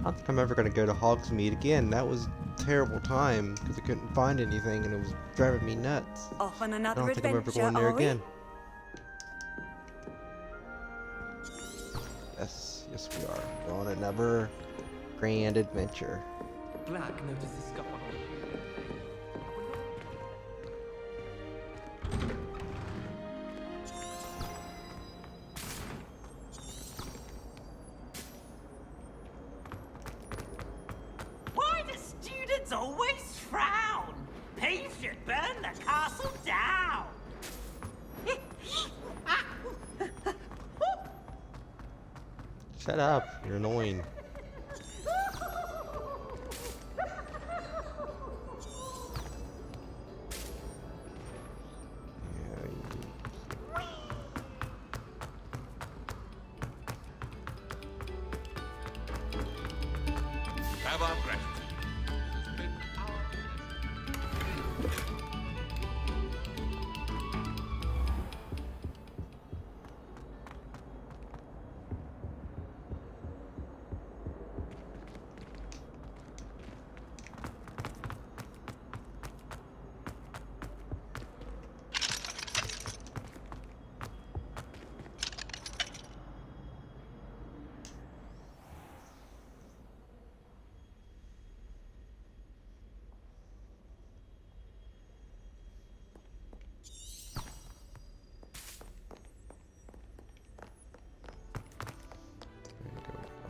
I don't think I'm ever gonna go to Hogsmeade again. That was a terrible time because I couldn't find anything and it was driving me nuts. Off on I another don't think I'm ever adventure, going there are we? again. Yes, yes we are. We're on another grand adventure. Black notices scuff on me. Why do students always frown? Peeves should burn the castle down. Shut up, you're annoying. Have our breath.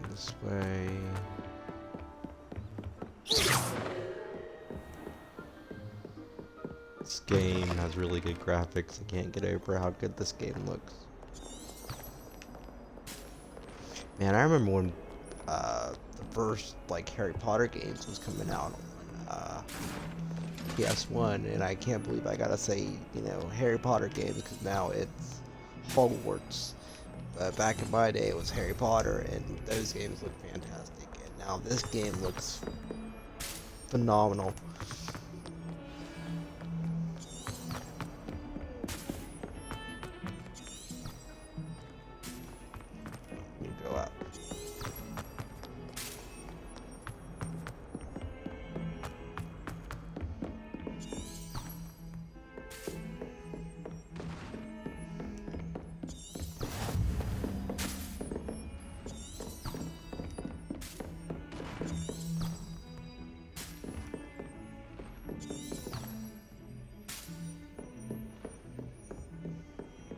This way. This game has really good graphics. I can't get over how good this game looks. Man, I remember when the first like Harry Potter games was coming out on PS1, and I can't believe I gotta say, you know, Harry Potter games because now it's Hogwarts. Back in my day, it was Harry Potter, and those games look fantastic. And now this game looks phenomenal. Let me go up.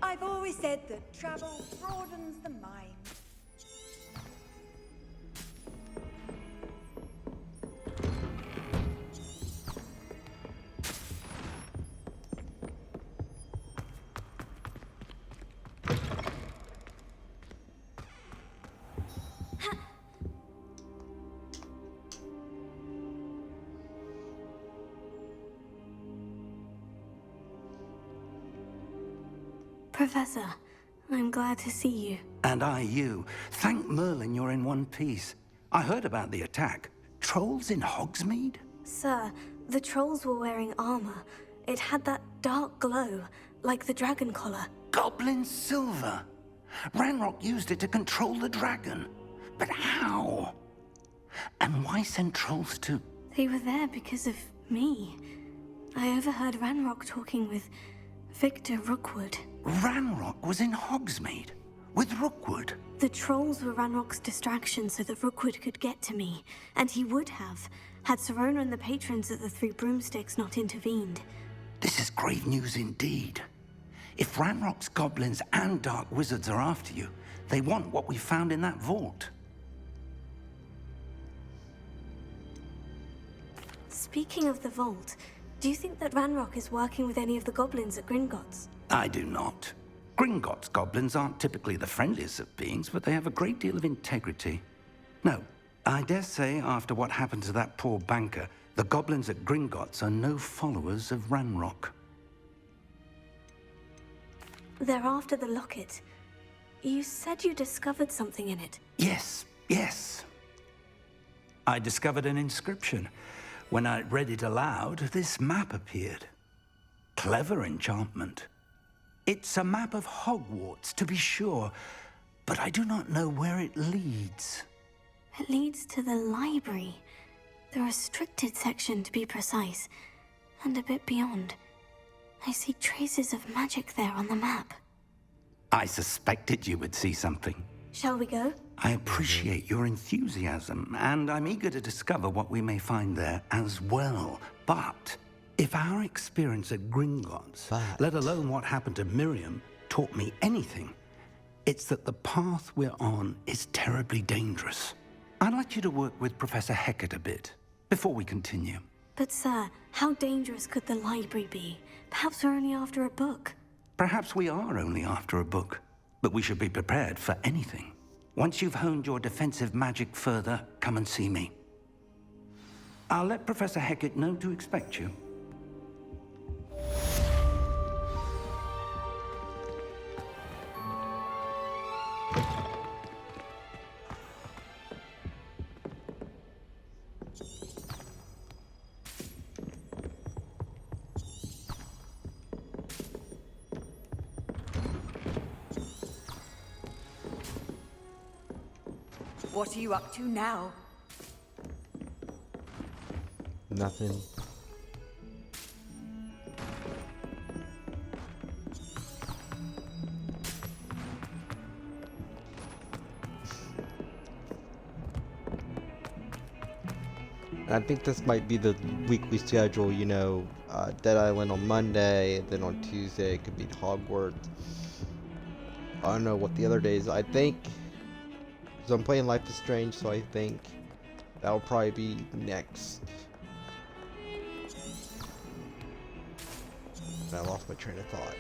I've always said that travel broadens the mind. Professor, I'm glad to see you. And I you. Thank Merlin you're in one piece. I heard about the attack. Trolls in Hogsmeade? Sir, the trolls were wearing armor. It had that dark glow, like the dragon collar. Goblin silver. Ranrock used it to control the dragon. But how? And why send trolls to... They were there because of me. I overheard Ranrock talking with Victor Rookwood. Ranrock was in Hogsmeade? With Rookwood? The trolls were Ranrock's distraction so that Rookwood could get to me. And he would have, had Serona and the patrons at the Three Broomsticks not intervened. This is grave news indeed. If Ranrock's goblins and dark wizards are after you, they want what we found in that vault. Speaking of the vault, do you think that Ranrock is working with any of the goblins at Gringotts? I do not. Gringotts goblins aren't typically the friendliest of beings, but they have a great deal of integrity. No, I dare say after what happened to that poor banker, the goblins at Gringotts are no followers of Ranrock. They're after the locket. You said you discovered something in it. Yes, yes. I discovered an inscription. When I read it aloud, this map appeared. Clever enchantment. It's a map of Hogwarts, to be sure, but I do not know where it leads. It leads to the library. The restricted section, to be precise. And a bit beyond. I see traces of magic there on the map. I suspected you would see something. Shall we go? I appreciate your enthusiasm, and I'm eager to discover what we may find there as well. But if our experience at Gringotts, let alone what happened to Miriam, taught me anything, it's that the path we're on is terribly dangerous. I'd like you to work with Professor Hecat a bit before we continue. But sir, how dangerous could the library be? Perhaps we're only after a book. Perhaps we are only after a book, but we should be prepared for anything. Once you've honed your defensive magic further, come and see me. I'll let Professor Hecat know to expect you. What are you up to now? Nothing. I think this might be the weekly schedule, you know, Dead Island on Monday, and then on Tuesday it could be Hogwarts. I don't know what the other days, I think, because I'm playing Life is Strange, so I think that'll probably be next. And I lost my train of thought.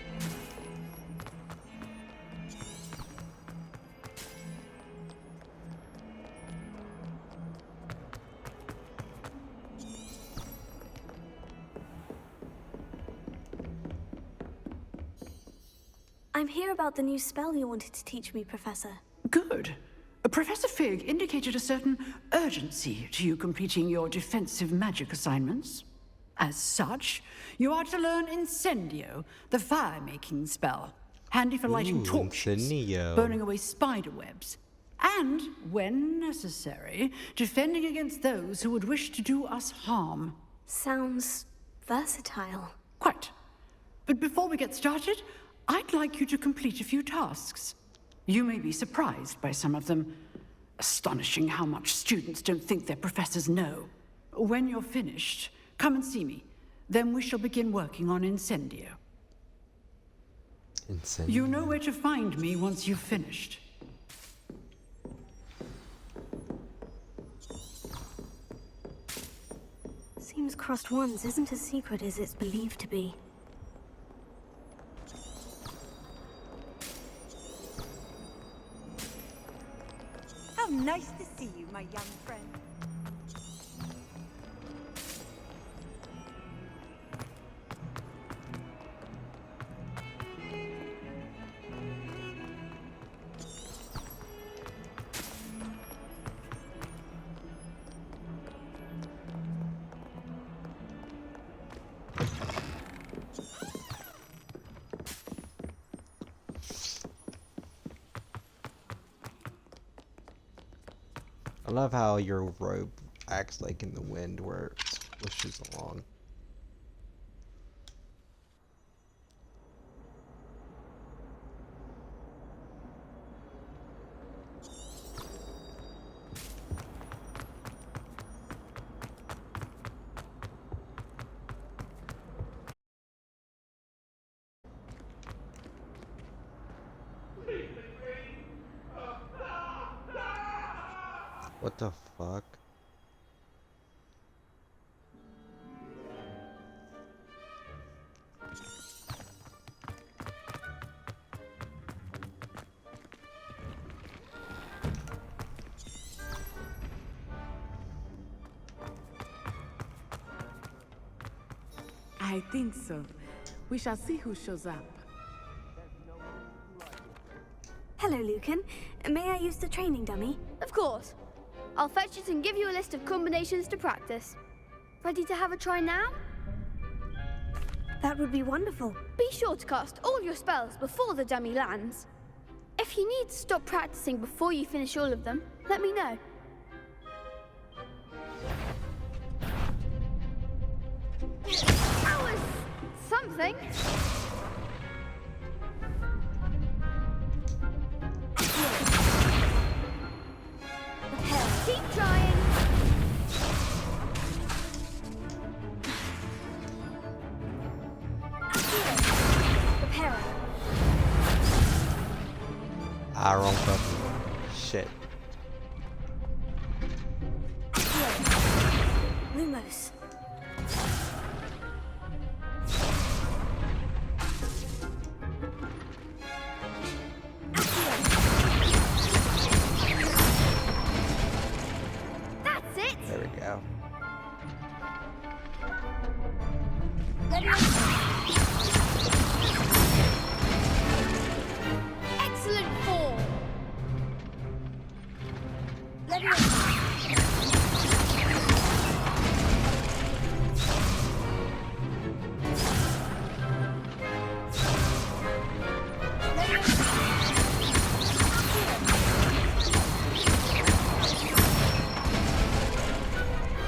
I'm here about the new spell you wanted to teach me, Professor. Good. Professor Fig indicated a certain urgency to you completing your defensive magic assignments. As such, you are to learn Incendio, the fire-making spell, handy for lighting torches, Incendio. burning away spider webs, and, when necessary, defending against those who would wish to do us harm. Sounds versatile. Quite. But before we get started, I'd like you to complete a few tasks. You may be surprised by some of them. Astonishing how much students don't think their professors know. When you're finished, come and see me. Then we shall begin working on Incendio. Incendio. You know where to find me once you've finished. Seems crossed ones isn't as secret as it's believed to be. How nice to see you, my young friend. I love how your robe acts like in the wind where it swishes along. What the fuck? I think so. We shall see who shows up. Hello, Lucan. May I use the training dummy? Of course. I'll fetch it and give you a list of combinations to practice. Ready to have a try now? That would be wonderful. Be sure to cast all your spells before the dummy lands. If you need to stop practicing before you finish all of them, let me know. something. Keep trying. Prepare. Ah, wrong button. Shit. Lumos. That's it. There we go. Excellent form.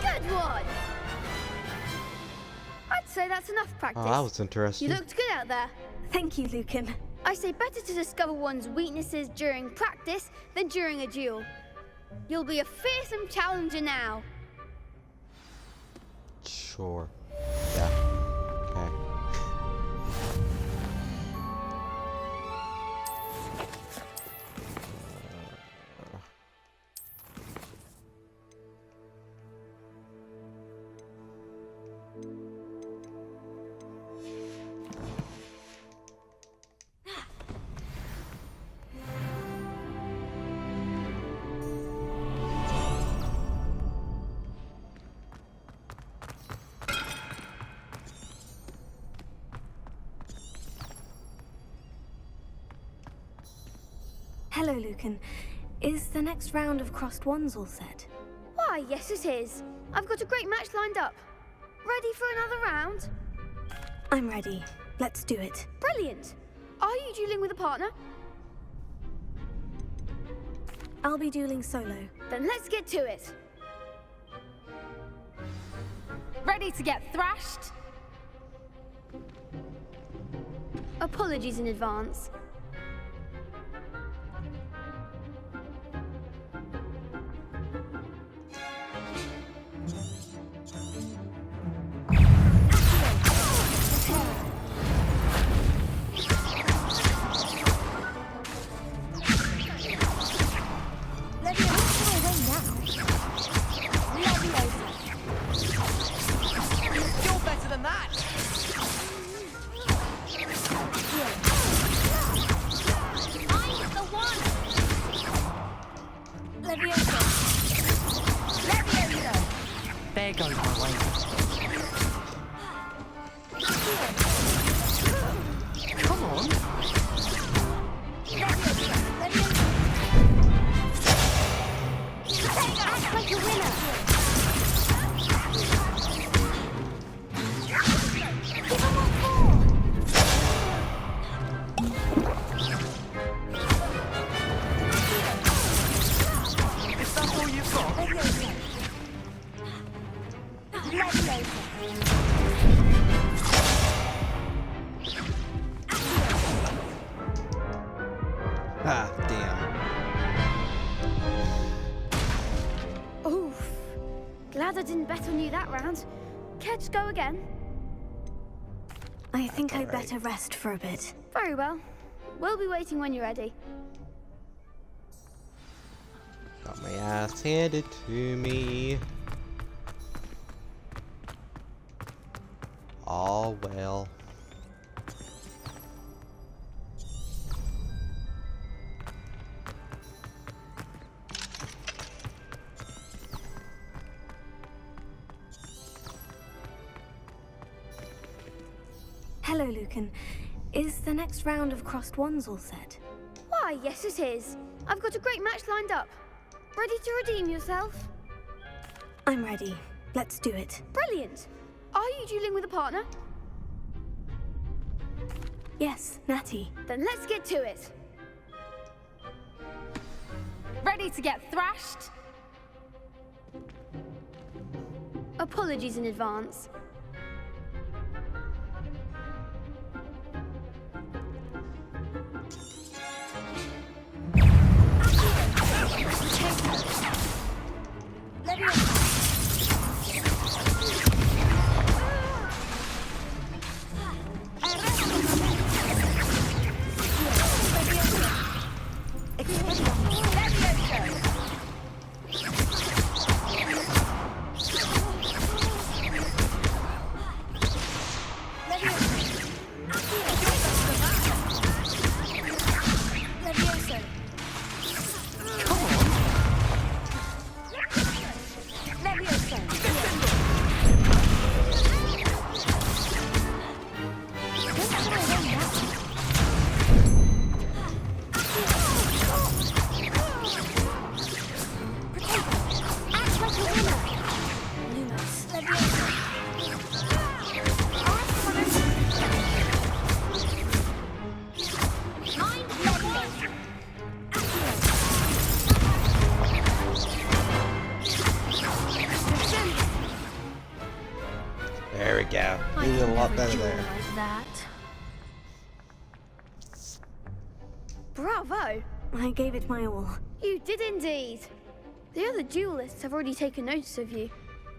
Good one. I'd say that's enough practice. Oh, that was interesting. You looked good out there. Thank you, Lucan. I say better to discover one's weaknesses during practice than during a duel. You'll be a fearsome challenger now. Sure. Yeah. Okay. Hello, Lucan. Is the next round of crossed wands all set? Why, yes it is. I've got a great match lined up. Ready for another round? I'm ready. Let's do it. Brilliant. Are you dueling with a partner? I'll be dueling solo. Then let's get to it. Ready to get thrashed? Apologies in advance. You're better than that! I'm the one! Leviosa! There goes my way. Come on! Act like a winner! Give him what for! Is that all you've got? Ah, damn. Oof. Glad I didn't bet on you that round. Care to go again? I think I'd better rest for a bit. Very well. We'll be waiting when you're ready. Got my ass handed to me. All well. Hello, Lucan. Is the next round of crossed wands all set? Why, yes it is. I've got a great match lined up. Ready to redeem yourself? I'm ready. Let's do it. Brilliant. Are you dueling with a partner? Yes, Natty. Then let's get to it. Ready to get thrashed? Apologies in advance. There we go. You did a lot better there. Like that. Bravo! I gave it my all. You did indeed. The other duelists have already taken notice of you,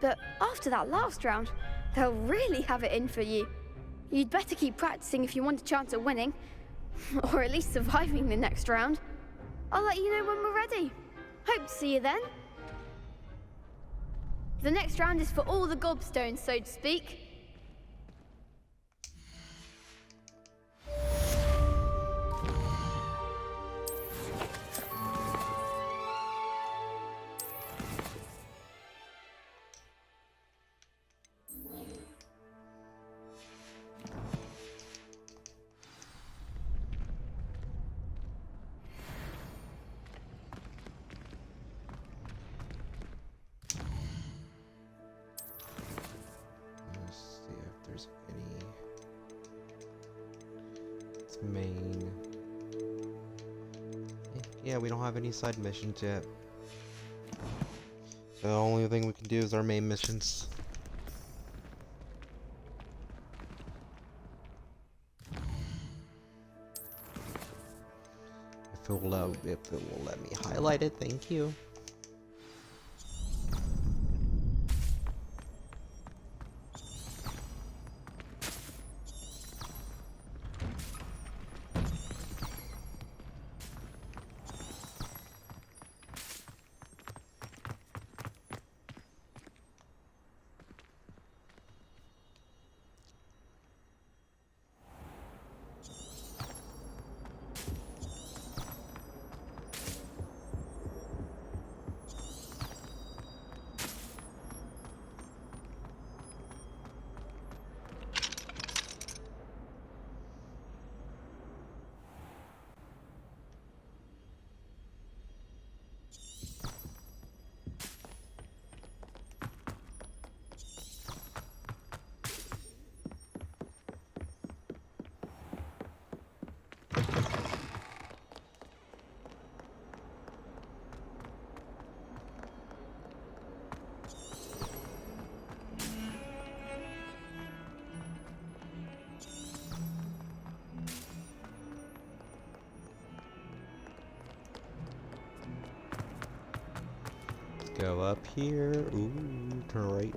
but after that last round, they'll really have it in for you. You'd better keep practicing if you want a chance at winning, or at least surviving the next round. I'll let you know when we're ready. Hope to see you then. The next round is for all the gobstones, so to speak. Main. Yeah, we don't have any side missions yet. The only thing we can do is our main missions. If it will let me highlight it, thank you. Go up here. Ooh, turn right.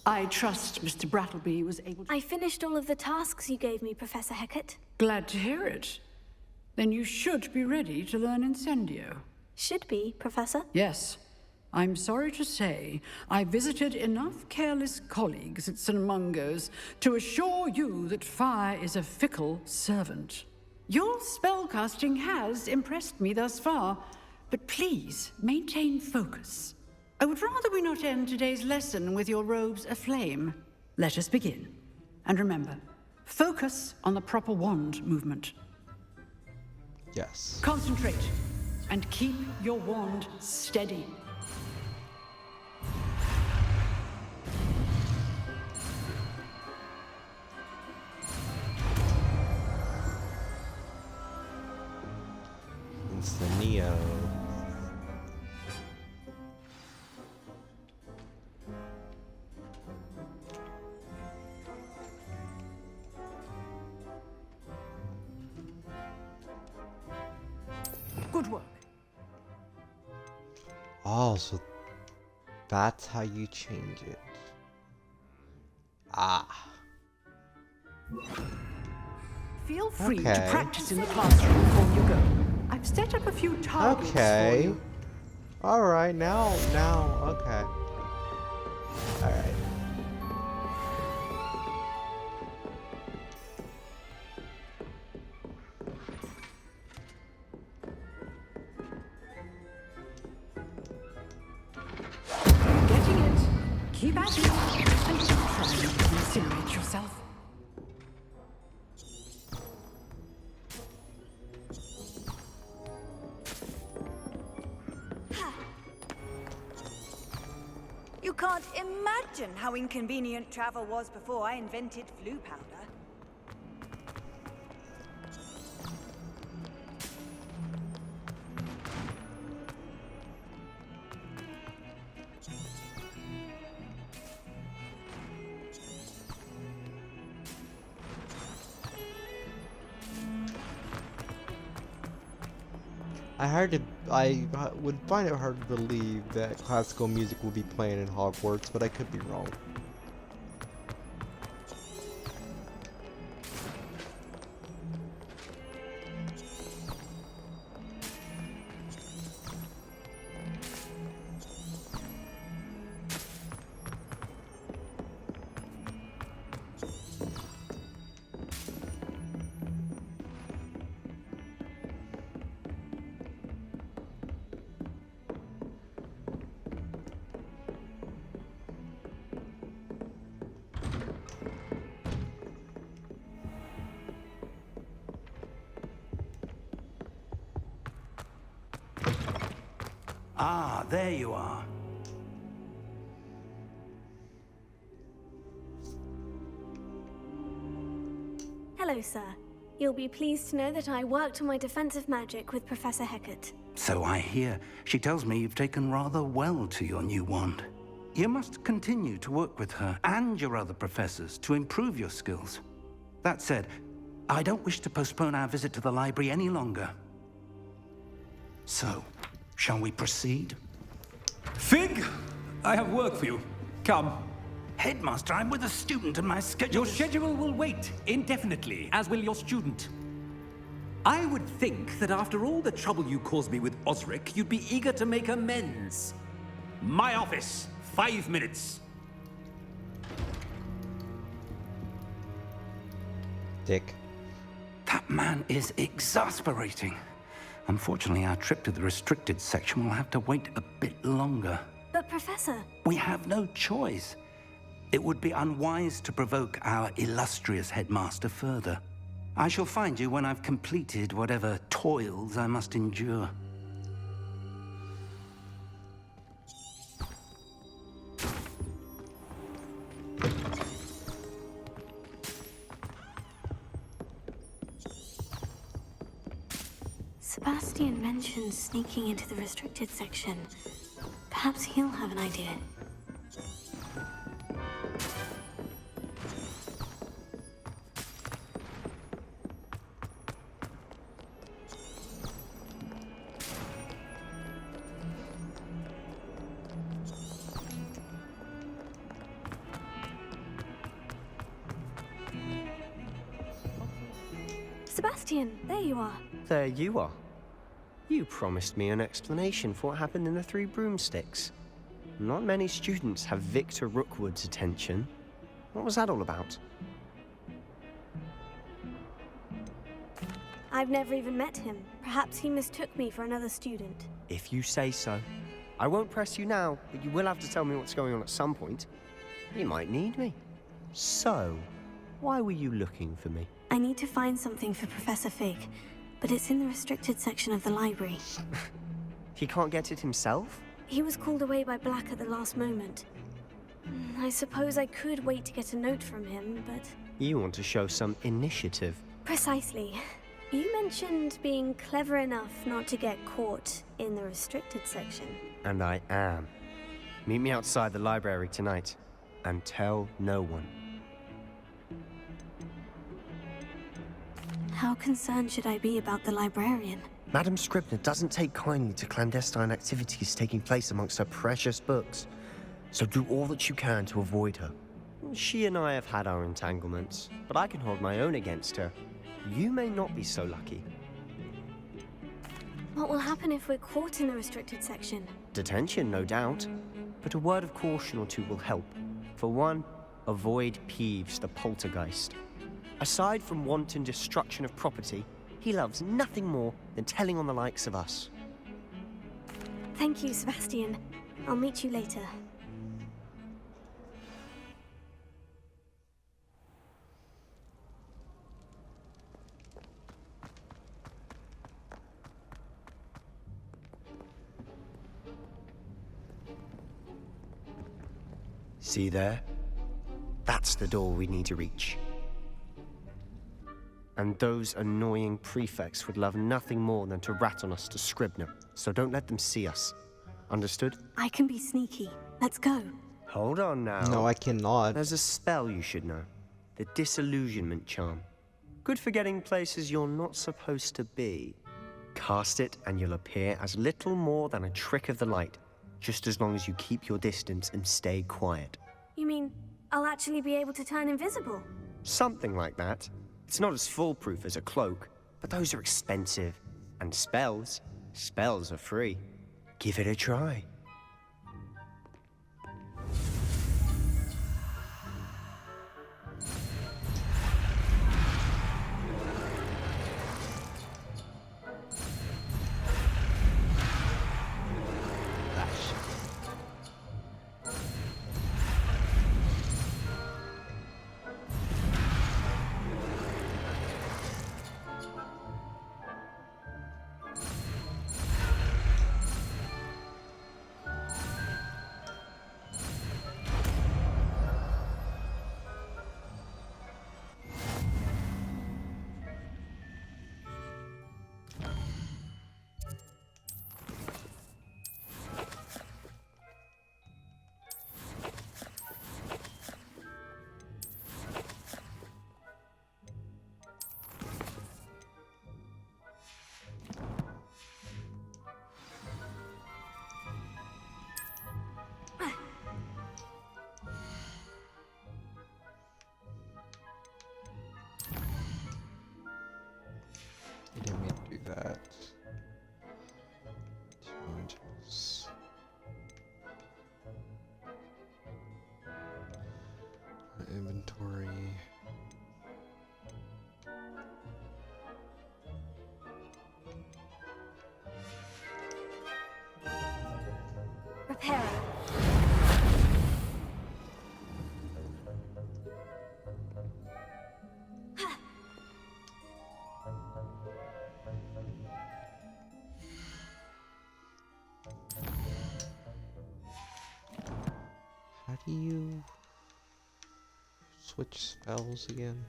I trust Mr. Brattleby was able to... I finished all of the tasks you gave me, Professor Hecat. Glad to hear it. Then you should be ready to learn Incendio. Should be, Professor. Yes. I'm sorry to say, I visited enough careless colleagues at St. Mungo's to assure you that fire is a fickle servant. Your spellcasting has impressed me thus far, but please maintain focus. I would rather we not end today's lesson with your robes aflame. Let us begin. And remember, focus on the proper wand movement. Yes. Concentrate and keep your wand steady. It's the Neo. Good work. Oh, so that's how you change it. Ah. Feel free to Okay. practice in the classroom before you go. I've set up a few targets for Okay. you. Alright, now, okay. Alright. Getting it. Keep at it. And keep trying to incinerate yourself. You can't imagine how inconvenient travel was before I invented flu powder. I would find it hard to believe that classical music will be playing in Hogwarts, but I could be wrong. Ah, there you are. Hello, sir. You'll be pleased to know that I worked on my defensive magic with Professor Hecat. So I hear. She tells me you've taken rather well to your new wand. You must continue to work with her and your other professors to improve your skills. That said, I don't wish to postpone our visit to the library any longer. So, shall we proceed? Fig! I have work for you. Come. Headmaster, I'm with a student and my schedule Your schedule will wait indefinitely, as will your student. I would think that after all the trouble you caused me with Osric, you'd be eager to make amends. My office, 5 minutes. Dick. That man is exasperating. Unfortunately, our trip to the restricted section will have to wait a bit longer. But, Professor... We have no choice. It would be unwise to provoke our illustrious headmaster further. I shall find you when I've completed whatever toils I must endure. Sebastian mentioned sneaking into the restricted section. Perhaps he'll have an idea. Sebastian, there you are. There you are. You promised me an explanation for what happened in the Three Broomsticks. Not many students have Victor Rookwood's attention. What was that all about? I've never even met him. Perhaps he mistook me for another student. If you say so. I won't press you now, but you will have to tell me what's going on at some point. You might need me. So, why were you looking for me? I need to find something for Professor Fig, but it's in the restricted section of the library. He can't get it himself? He was called away by Black at the last moment. I suppose I could wait to get a note from him, but... You want to show some initiative. Precisely. You mentioned being clever enough not to get caught in the restricted section. And I am. Meet me outside the library tonight, and tell no one. How concerned should I be about the librarian? Madam Scribner doesn't take kindly to clandestine activities taking place amongst her precious books, so do all that you can to avoid her. She and I have had our entanglements, but I can hold my own against her. You may not be so lucky. What will happen if we're caught in the restricted section? Detention, no doubt. But a word of caution or two will help. For one, avoid Peeves, the poltergeist. Aside from wanton destruction of property, he loves nothing more than telling on the likes of us. Thank you, Sebastian. I'll meet you later. See there? That's the door we need to reach. And those annoying prefects would love nothing more than to rat on us to Scribner, so don't let them see us. Understood? I can be sneaky. Let's go. Hold on now. No, I cannot. There's a spell you should know. The Disillusionment Charm. Good for getting places you're not supposed to be. Cast it and you'll appear as little more than a trick of the light, just as long as you keep your distance and stay quiet. You mean I'll actually be able to turn invisible? Something like that. It's not as foolproof as a cloak, but those are expensive. And spells are free. Give it a try. You didn't mean to do that. 200s. Inventory. Repairer. How do you switch spells again?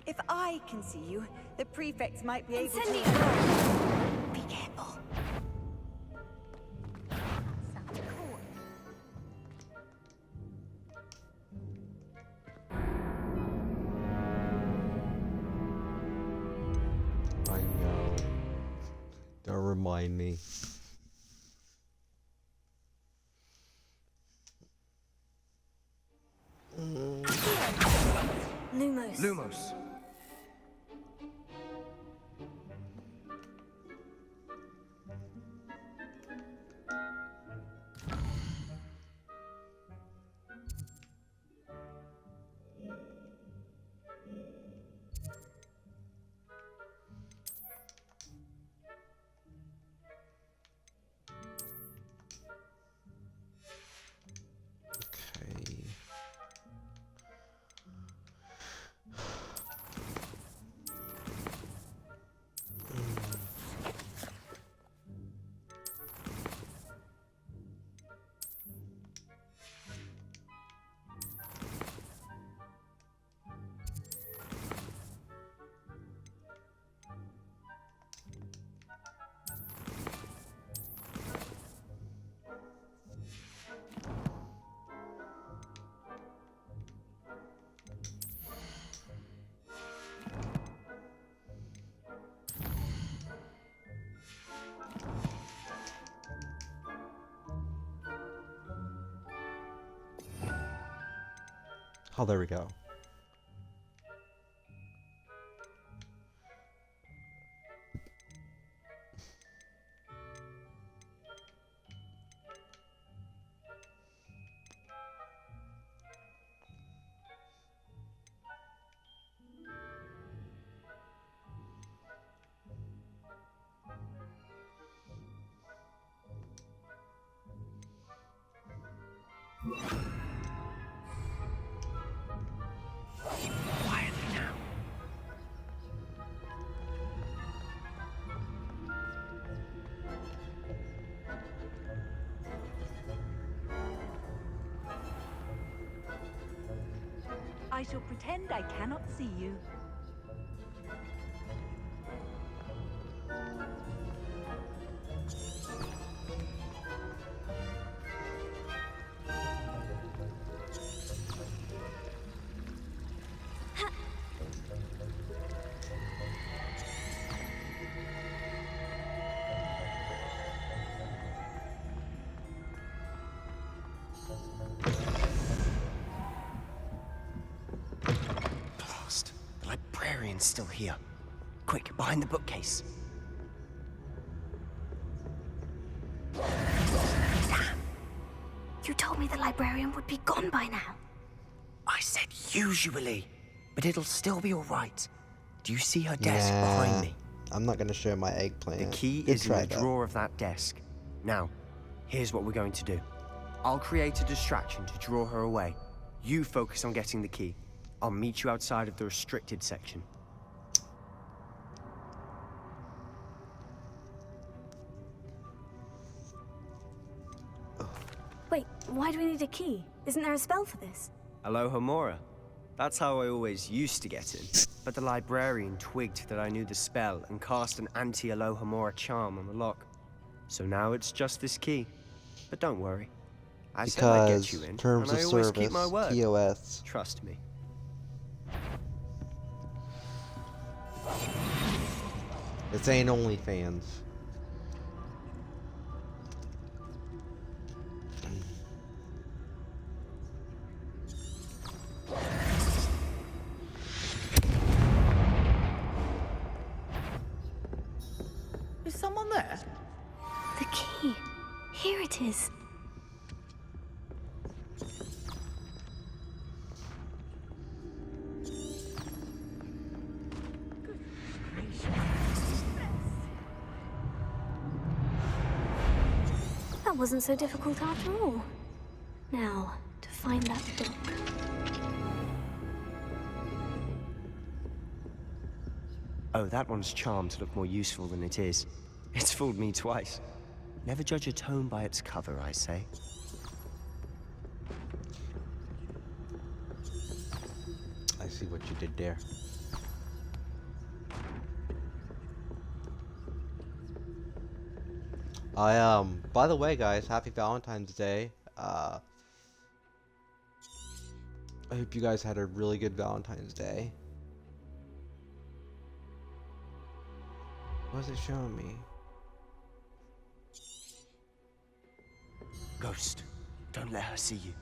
If I can see you, the prefects might be able to... Be careful. I know. Don't remind me. Lumos. Lumos. Oh, there we go. Quietly now. I shall pretend I cannot see you. Blast. The librarian's still here. Quick, behind the bookcase. You told me the librarian would be gone by now. I said usually, but it'll still be all right. Do you see her desk Nah, behind me? I'm not gonna show my eggplant. The key Good is in try, the though. drawer of that desk. Now, here's what we're going to do. I'll create a distraction to draw her away. You focus on getting the key. I'll meet you outside of the restricted section. Wait, why do we need a key? Isn't there a spell for this? Alohomora. That's how I always used to get in. But the librarian twigged that I knew the spell and cast an anti-Alohomora charm on the lock. So now it's just this key. But don't worry. I said I'd get you in, terms and I of always service, keep my word. TOS. Trust me. This ain't OnlyFans. Is someone there? The key. Here it is. That wasn't so difficult after all. Now, to find that book. Oh, that one's charmed to look more useful than it is. It's fooled me twice. Never judge a tome by its cover, I say. I see what you did there. By the way, guys, happy Valentine's Day. I hope you guys had a really good Valentine's Day. What is it showing me? Ghost, don't let her see you.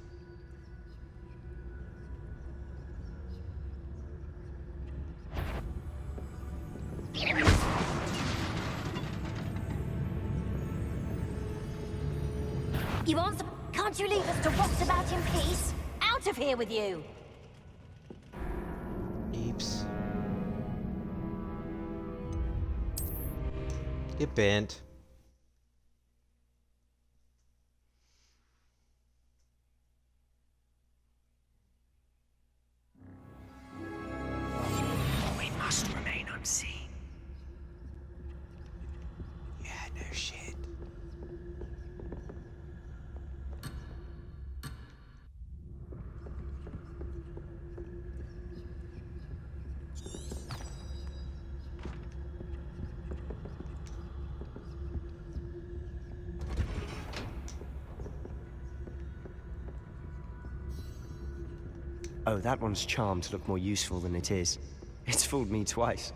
You want some? Can't you leave us to rot about in peace? Out of here with you! Eeps. Get bent. We must remain unseen. Yeah, no shit. Oh, that one's charmed to look more useful than it is. It's fooled me twice.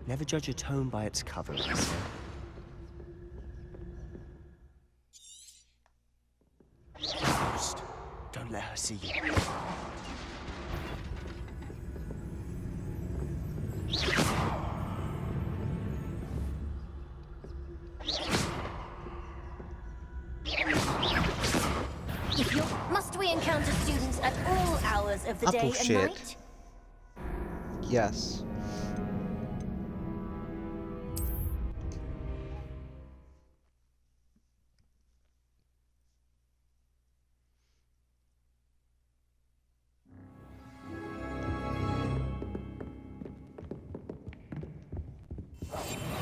Never judge a tome by its cover, I say. Ghost, don't let her see you. Must we encounter students at all hours of the day and night? Yes.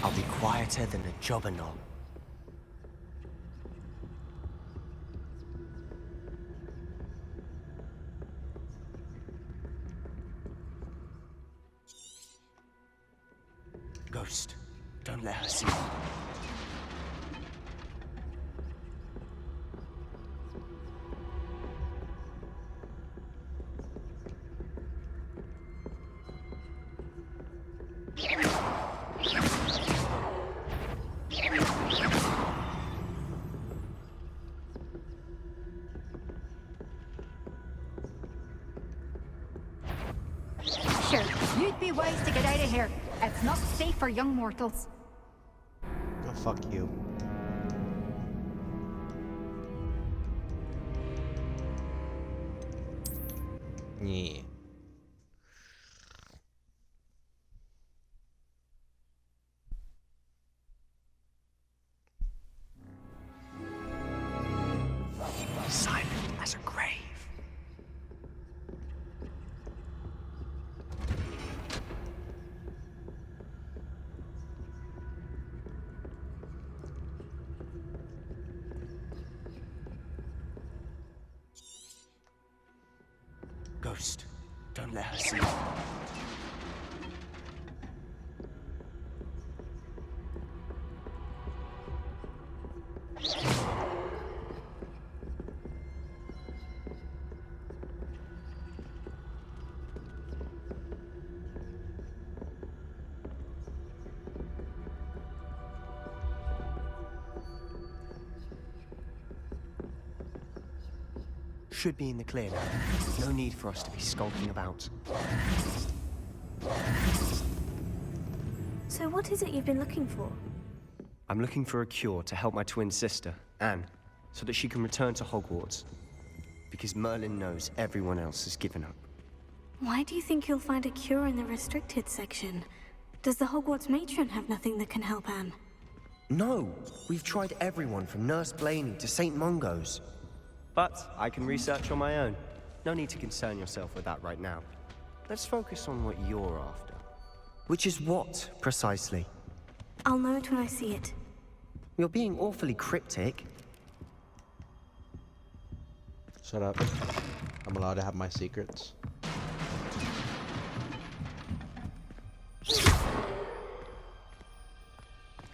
I'll be quieter than a jobberknoll. Ghost, don't let her see you. Sure, you'd be wise to get out of here. It's not safe for young mortals. Oh, fuck you. Yeah. Silent as a grave. Ghost, don't let her see you. Should be in the clear now. No need for us to be skulking about. So what is it you've been looking for? I'm looking for a cure to help my twin sister, Anne, so that she can return to Hogwarts. Because Merlin knows everyone else has given up. Why do you think you'll find a cure in the restricted section? Does the Hogwarts matron have nothing that can help Anne? No! We've tried everyone from Nurse Blaney to St. Mungo's. But I can research on my own. No need to concern yourself with that right now. Let's focus on what you're after. Which is what, precisely? I'll know it when I see it. You're being awfully cryptic. Shut up. I'm allowed to have my secrets.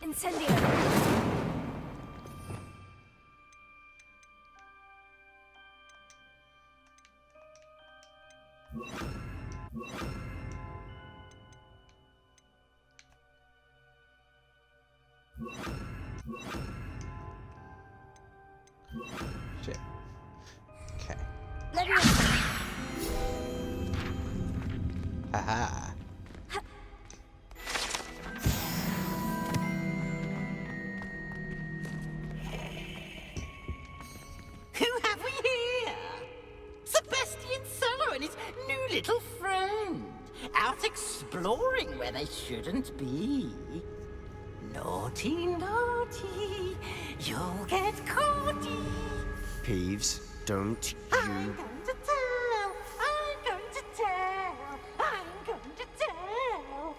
Incendio! Shit. Okay. Haha. Who have we here? Sebastian Solo and his new little friend. Out exploring where they shouldn't be. Naughty, naughty. You'll get caughty. Peeves, don't I'm you... going to tell. I'm going to tell. I'm going to tell.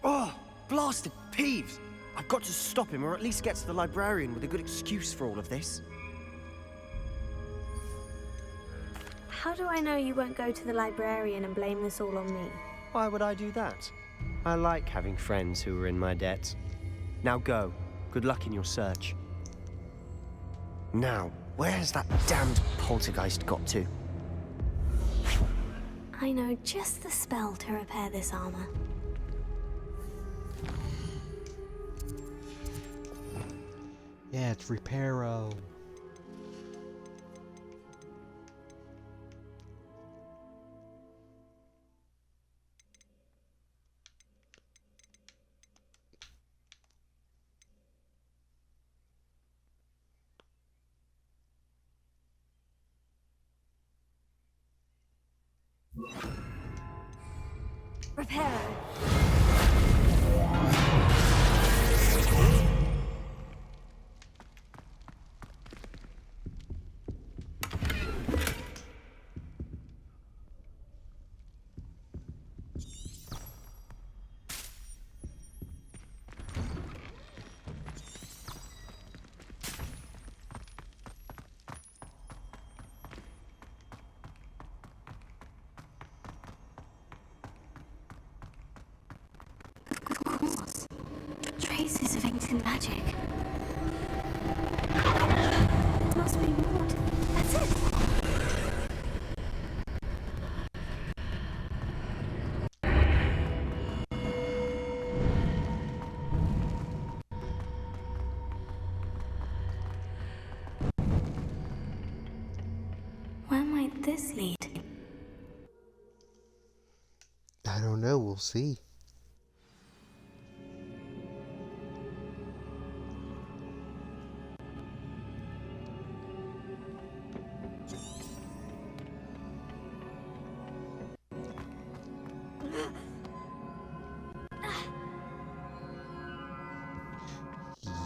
Oh, blasted Peeves! I've got to stop him, or at least get to the librarian with a good excuse for all of this. How do I know you won't go to the librarian and blame this all on me? Why would I do that? I like having friends who are in my debt. Now go. Good luck in your search. Now, where has that damned poltergeist got to? I know just the spell to repair this armor. Yeah, it's Reparo. Reparo. Traces of ancient magic. It must be Maud. That's it. Where might this lead? I don't know, we'll see.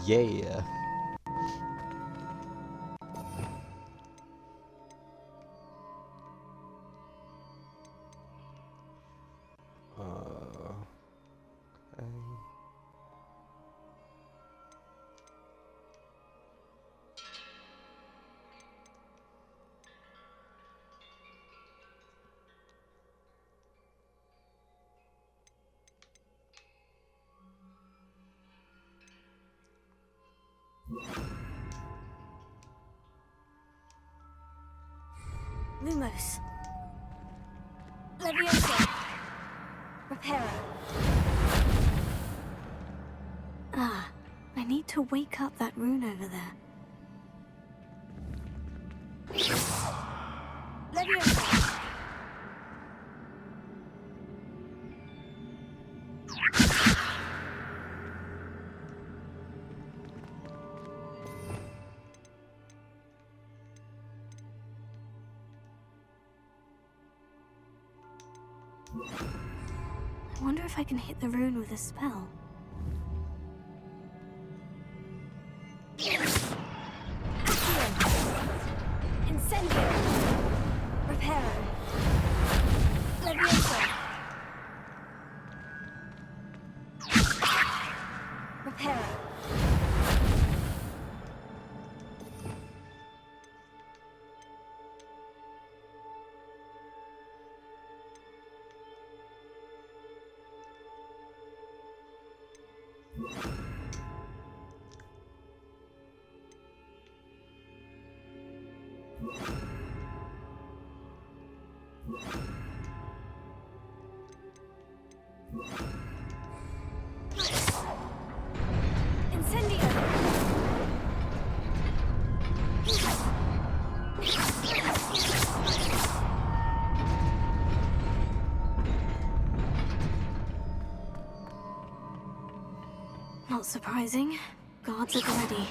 Yeah. Okay. Lumos. Leviosa. Reparo. Ah, I need to wake up that rune over there. Leviosa. I wonder if I can hit the rune with a spell. Incendio. Reparo. Leviosa. Reparo. Incendio. Not surprising. Guards at the ready.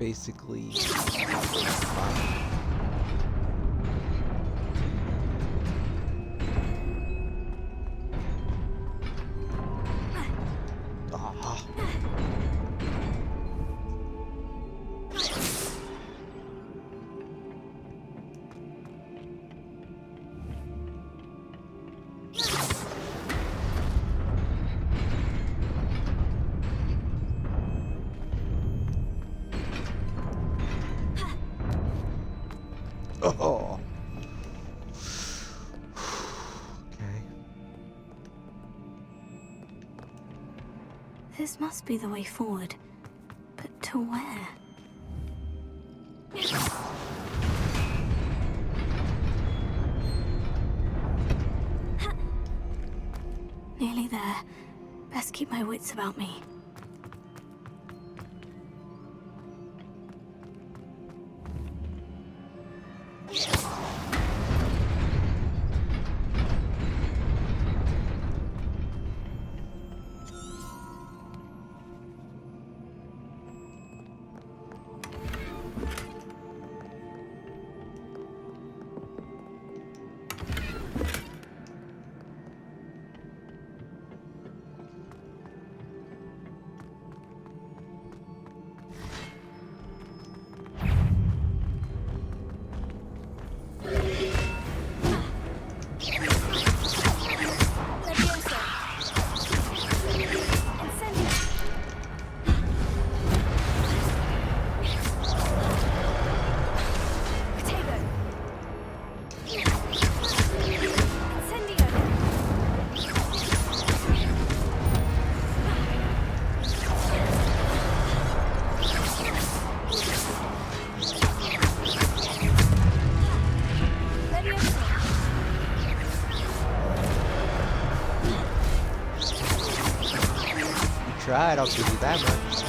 basically. Oh. Okay. This must be the way forward. But to where? Nearly there. Best keep my wits about me. Tried, I'll give you that much.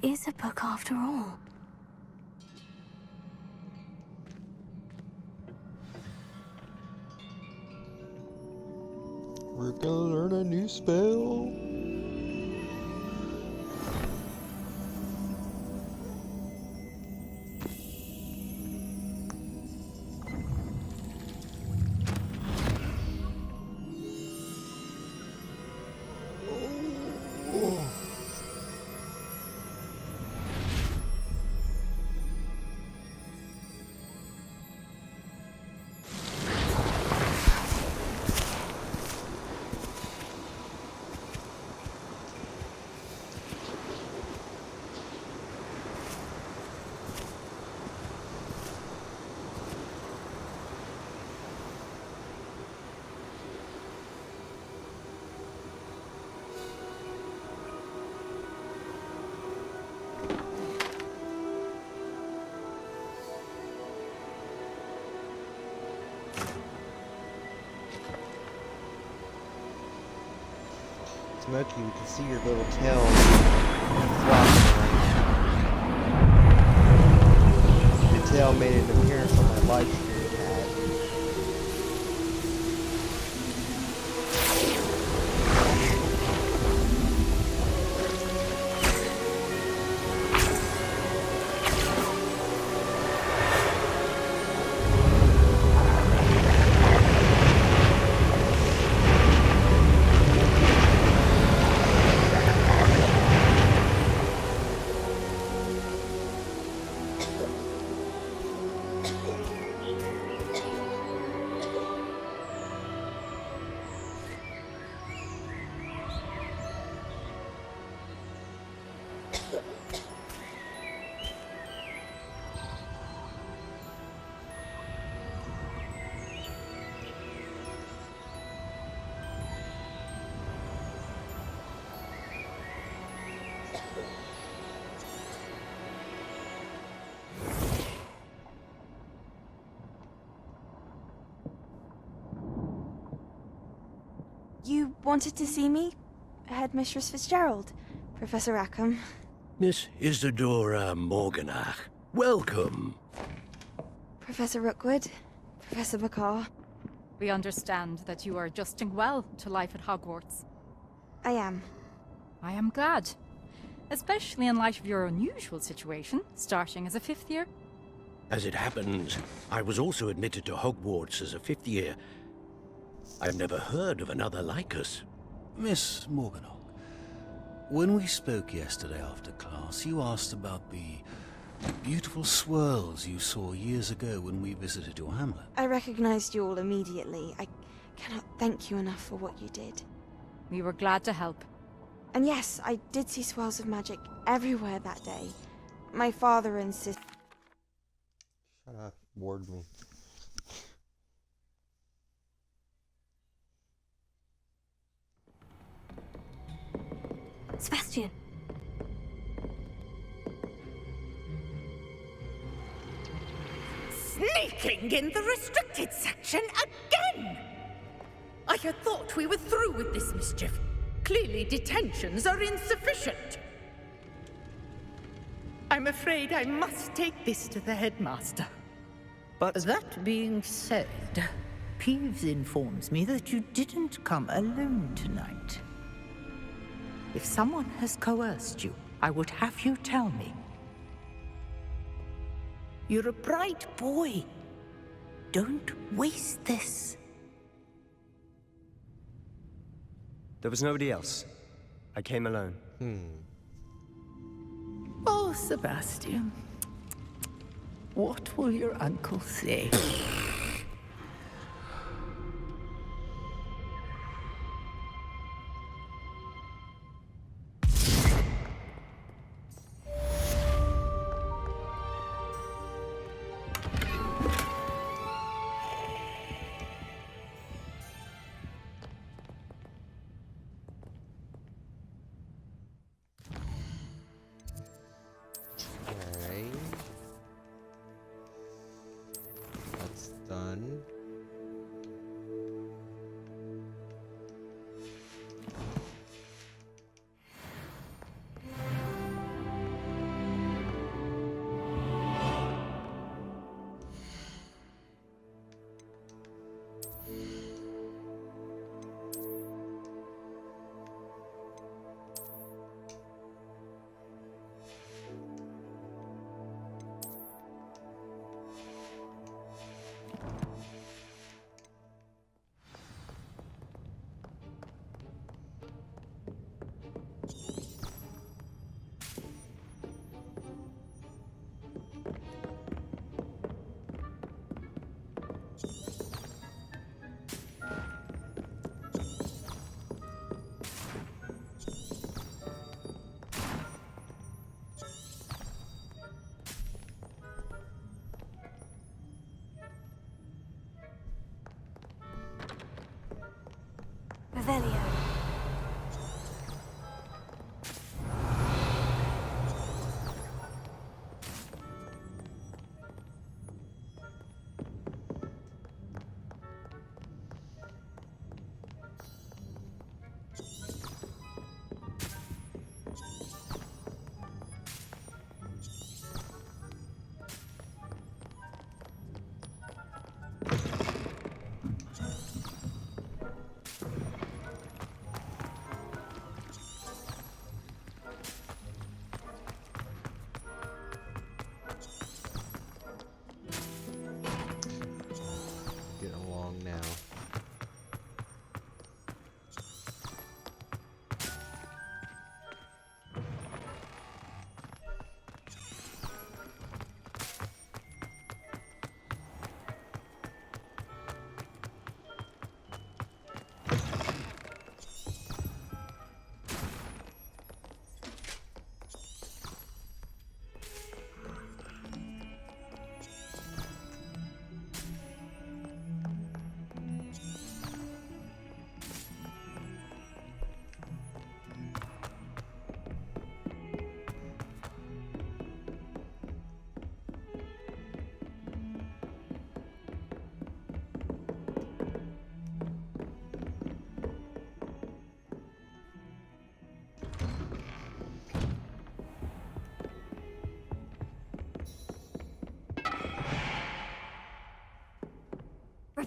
Is a book after all. We're gonna learn a new spell. Smokey, we can see your little tail flopping right now. Your tail made an appearance on my live stream pad. wanted to see me? Headmistress Fitzgerald, Professor Rackham. Miss Isadora Morganach, welcome. Professor Rookwood, Professor McCaw. We understand that you are adjusting well to life at Hogwarts. I am. I am glad. Especially in light of your unusual situation, starting as a 5th year. As it happens, I was also admitted to Hogwarts as a 5th year. I've never heard of another like us. Miss Morganach, when we spoke yesterday after class, you asked about the beautiful swirls you saw years ago when we visited your hamlet. I recognized you all immediately. I cannot thank you enough for what you did. We were glad to help. And yes, I did see swirls of magic everywhere that day. My father and sister... Shut up, bored me. Sebastian. Sneaking in the restricted section again! I had thought we were through with this mischief. Clearly detentions are insufficient. I'm afraid I must take this to the headmaster. But that being said, Peeves informs me that you didn't come alone tonight. If someone has coerced you, I would have you tell me. You're a bright boy. Don't waste this. There was nobody else. I came alone. Oh, Sebastian. What will your uncle say? Okay. That's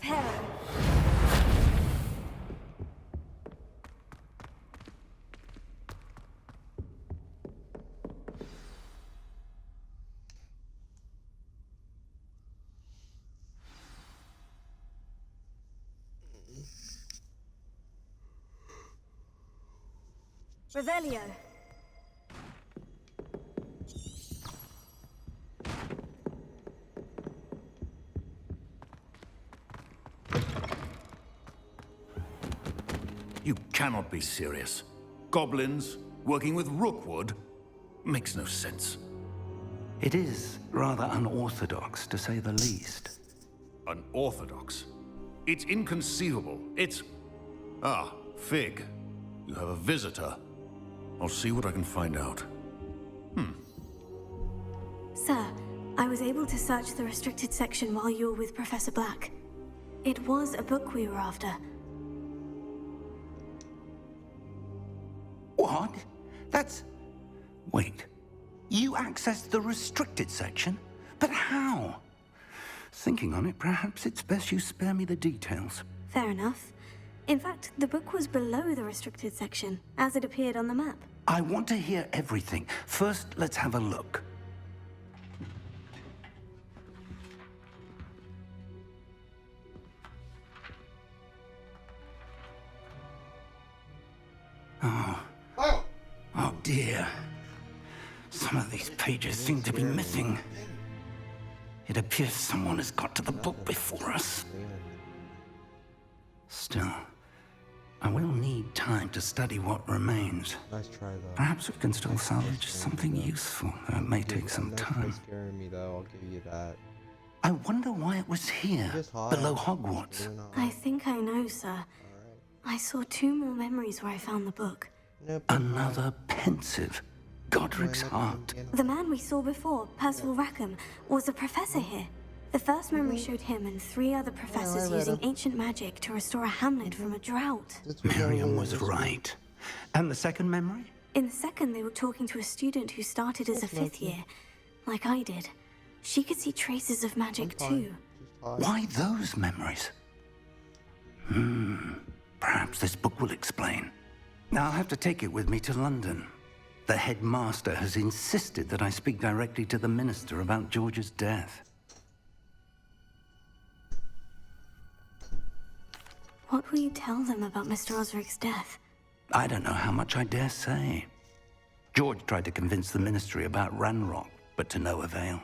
Reparo. Revelio. You cannot be serious. Goblins working with Rookwood makes no sense. It is rather unorthodox, to say the least. Unorthodox? It's inconceivable. It's... Ah, Fig. You have a visitor. I'll see what I can find out. Sir, I was able to search the restricted section while you were with Professor Black. It was a book we were after. What? That's... Wait. You accessed the restricted section? But how? Thinking on it, perhaps it's best you spare me the details. Fair enough. In fact, the book was below the restricted section, as it appeared on the map. I want to hear everything. First, let's have a look. Oh dear. Some of these pages seem to be missing. It appears someone has got to the book before us. Still, I will need time to study what remains. Nice try, though. Perhaps we can still salvage something useful, though it may take some time. Scaring me, though. I'll give you that. I wonder why it was here, below Hogwarts. I think I know, sir. I saw 2 more memories where I found the book. Another pensive. Godric's heart. The man we saw before, Percival Rackham, was a professor here. The first memory showed him and 3 other professors using ancient magic to restore a hamlet from a drought. Miriam was right. And the second memory? In the second, they were talking to a student who started as a 5th year, like I did. She could see traces of magic too. Why those memories? Perhaps this book will explain. Now I'll have to take it with me to London. The headmaster has insisted that I speak directly to the minister about George's death. What will you tell them about Mr. Osric's death? I don't know how much I dare say. George tried to convince the ministry about Ranrock, but to no avail.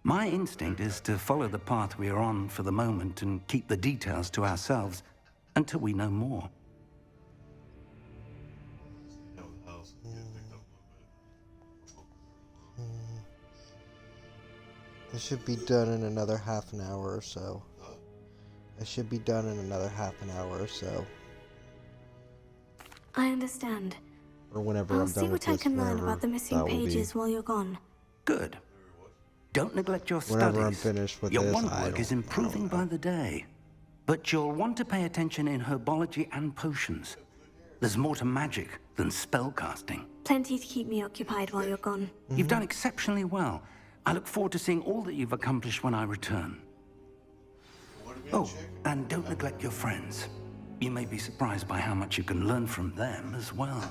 My instinct is to follow the path we are on for the moment and keep the details to ourselves until we know more. It should be done in another half an hour or so. It should be done in another half an hour or so. I understand. Or whenever I'll I'm see done with what I this, can learn whenever about the missing that will be. pages while you're gone. Good. Don't neglect your studies. Whenever I'm finished with your this, wand work is improving by the day. But you'll want to pay attention in herbology and potions. There's more to magic than spellcasting. Plenty to keep me occupied while you're gone. You've done exceptionally well. I look forward to seeing all that you've accomplished when I return. Oh, and don't neglect your friends. You may be surprised by how much you can learn from them as well.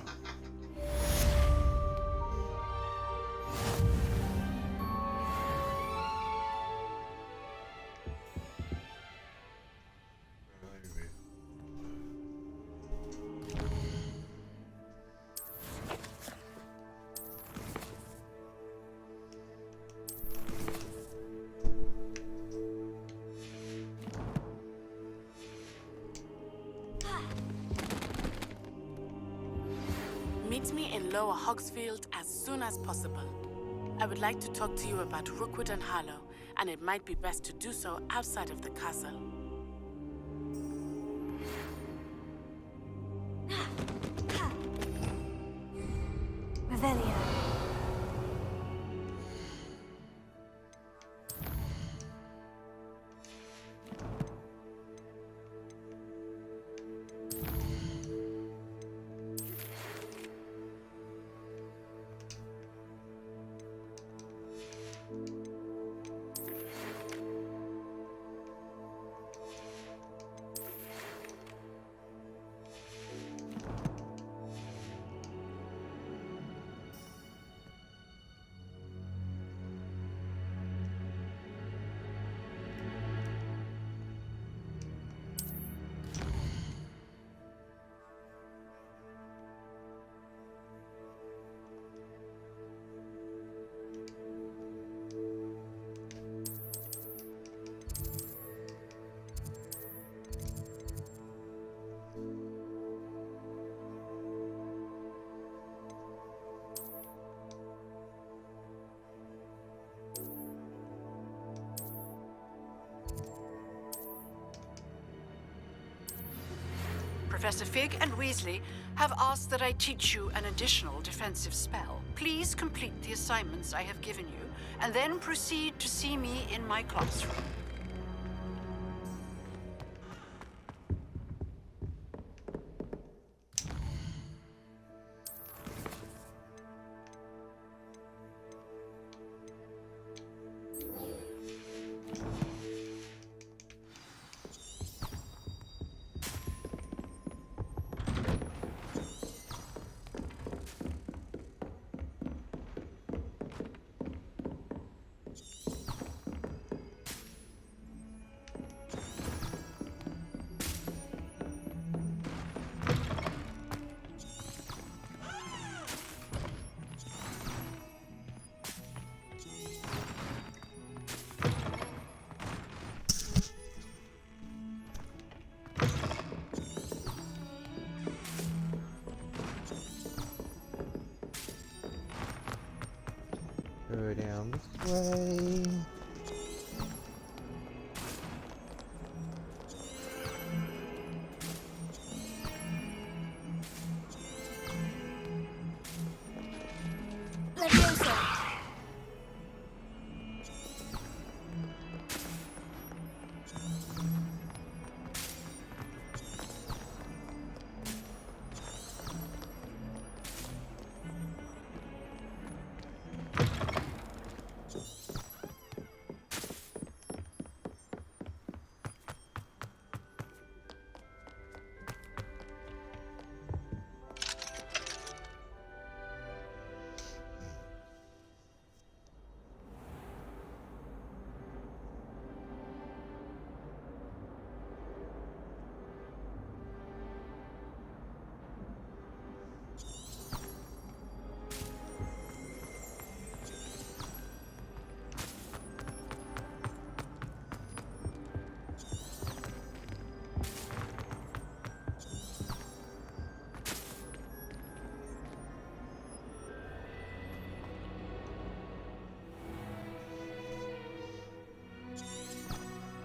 Meet me in Lower Hogsfield as soon as possible. I would like to talk to you about Rookwood and Harlow, and it might be best to do so outside of the castle. Revelio. Professor Fig and Weasley have asked that I teach you an additional defensive spell. Please complete the assignments I have given you, and then proceed to see me in my classroom. Go down this way.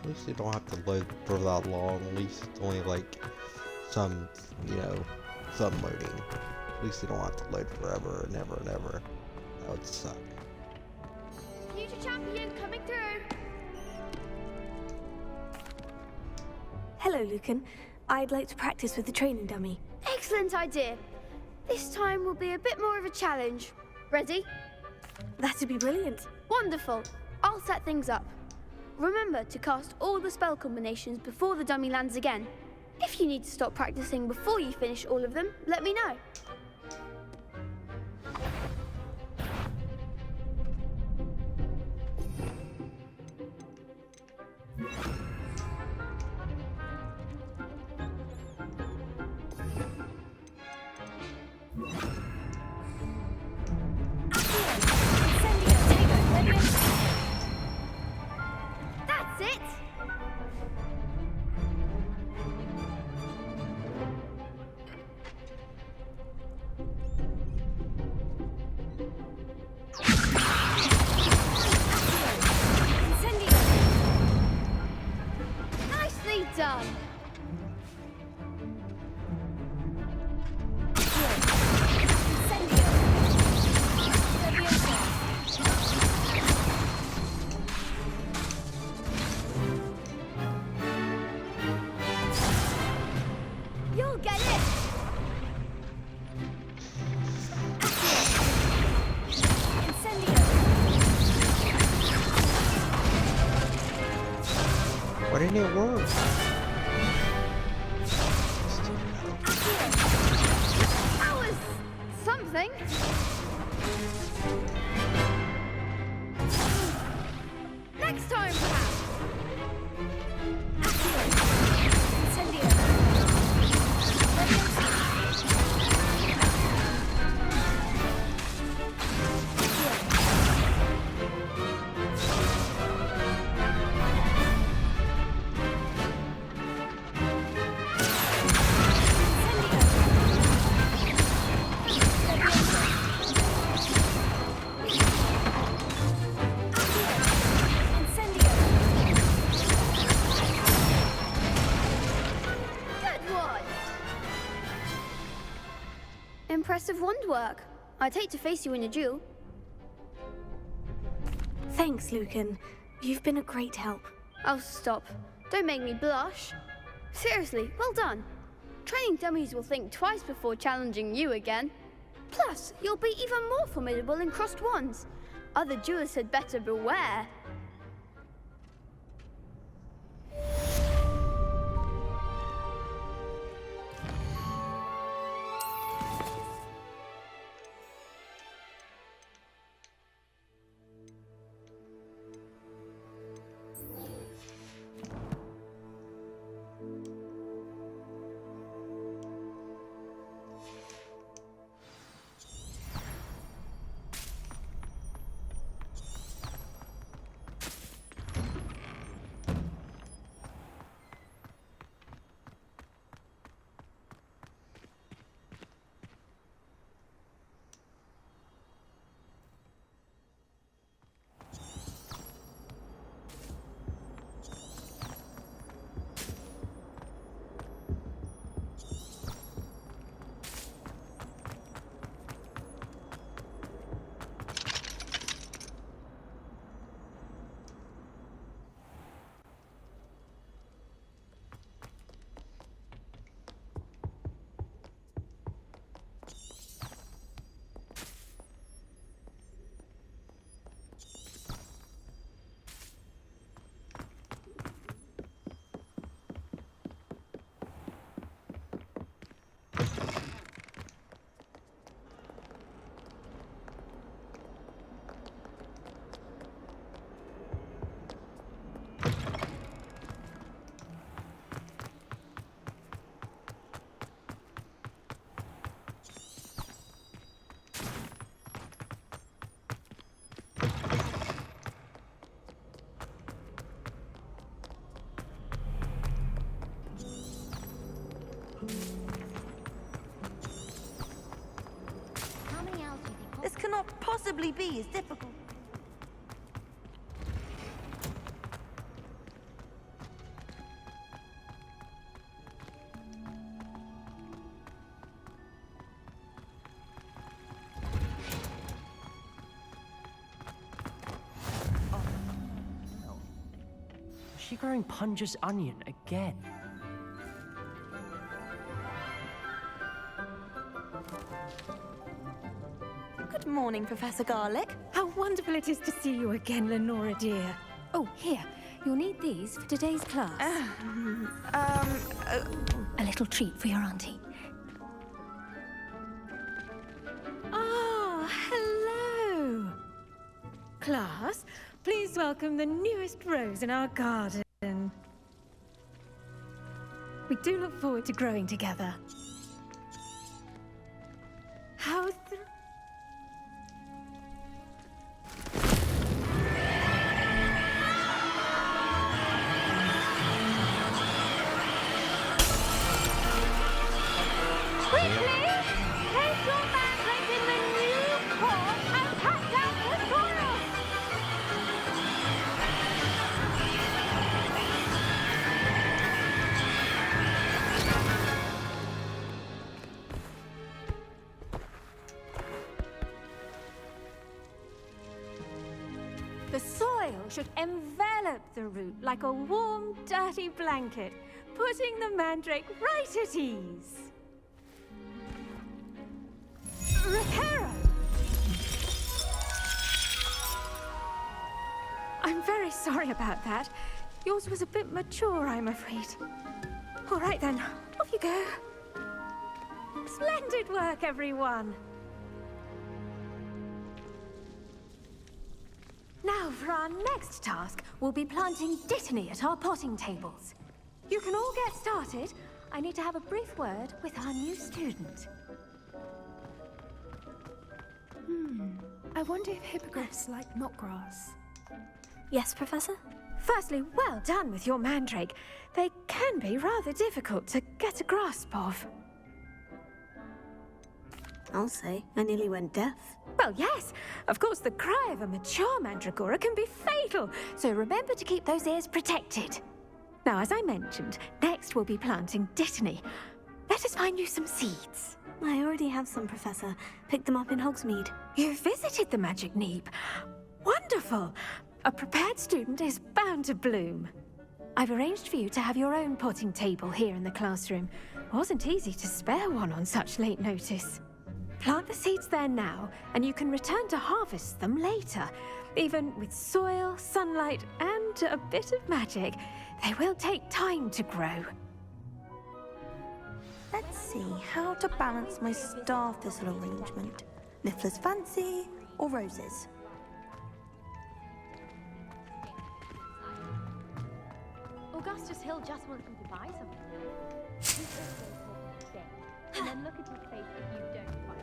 At least you don't have to load for that long. At least it's only like some, you know, some loading. At least you don't have to load forever and ever and ever. That would suck. Future champion coming through. Hello, Lucan. I'd like to practice with the training dummy. Excellent idea. This time will be a bit more of a challenge. Ready? That'd be brilliant. Wonderful. I'll set things up. Remember to cast all the spell combinations before the dummy lands again. If you need to stop practicing before you finish all of them, let me know. That's it! Nicely done! You'll get it! Why didn't it work? That was something. Next time, perhaps. work. I'd hate to face you in a duel. Thanks, Lucan. You've been a great help. Oh, stop. Don't make me blush. Seriously, well done. Training dummies will think twice before challenging you again. Plus, you'll be even more formidable in crossed wands. Other duelists had better beware. This cannot possibly be as difficult. Is she growing Punja's onion again? Good morning, Professor Garlic. How wonderful it is to see you again, Lenora dear. Oh, here. You'll need these for today's class. A little treat for your auntie. Ah, hello. Class, please welcome the newest rose in our garden. We do look forward to growing together. How The soil should envelop the root like a warm, dirty blanket, putting the mandrake right at ease. Reparo! I'm very sorry about that. Yours was a bit mature, I'm afraid. All right then, off you go. Splendid work, everyone. Now, for our next task, we'll be planting Dittany at our potting tables. You can all get started. I need to have a brief word with our new student. I wonder if hippogriffs like knotgrass. Yes, Professor? Firstly, well done with your mandrake. They can be rather difficult to get a grasp of. I'll say, I nearly went deaf. Well, yes. Of course, the cry of a mature mandragora can be fatal, so remember to keep those ears protected. Now, as I mentioned, next we'll be planting Dittany. Let us find you some seeds. I already have some, Professor. Picked them up in Hogsmeade. You visited the Magic Neep. Wonderful! A prepared student is bound to bloom. I've arranged for you to have your own potting table here in the classroom. Wasn't easy to spare one on such late notice. Plant the seeds there now, and you can return to harvest them later. Even with soil, sunlight, and a bit of magic, they will take time to grow. Let's see how to balance my star thistle arrangement. Niffler's fancy or roses? Augustus Hill just wants you to buy something now. And then look at his face if you don't buy it.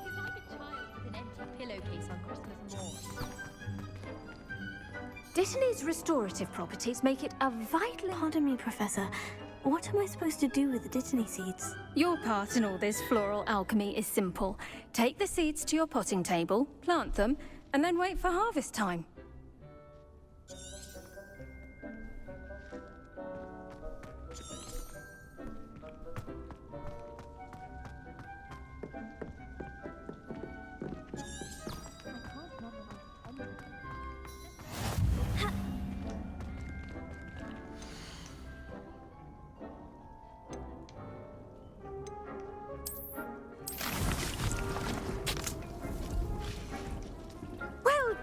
He's like a child with an empty pillowcase on Christmas morn. Dittany's restorative properties make it a vital... Pardon me, Professor. What am I supposed to do with the Dittany seeds? Your part in all this floral alchemy is simple. Take the seeds to your potting table, plant them, and then wait for harvest time.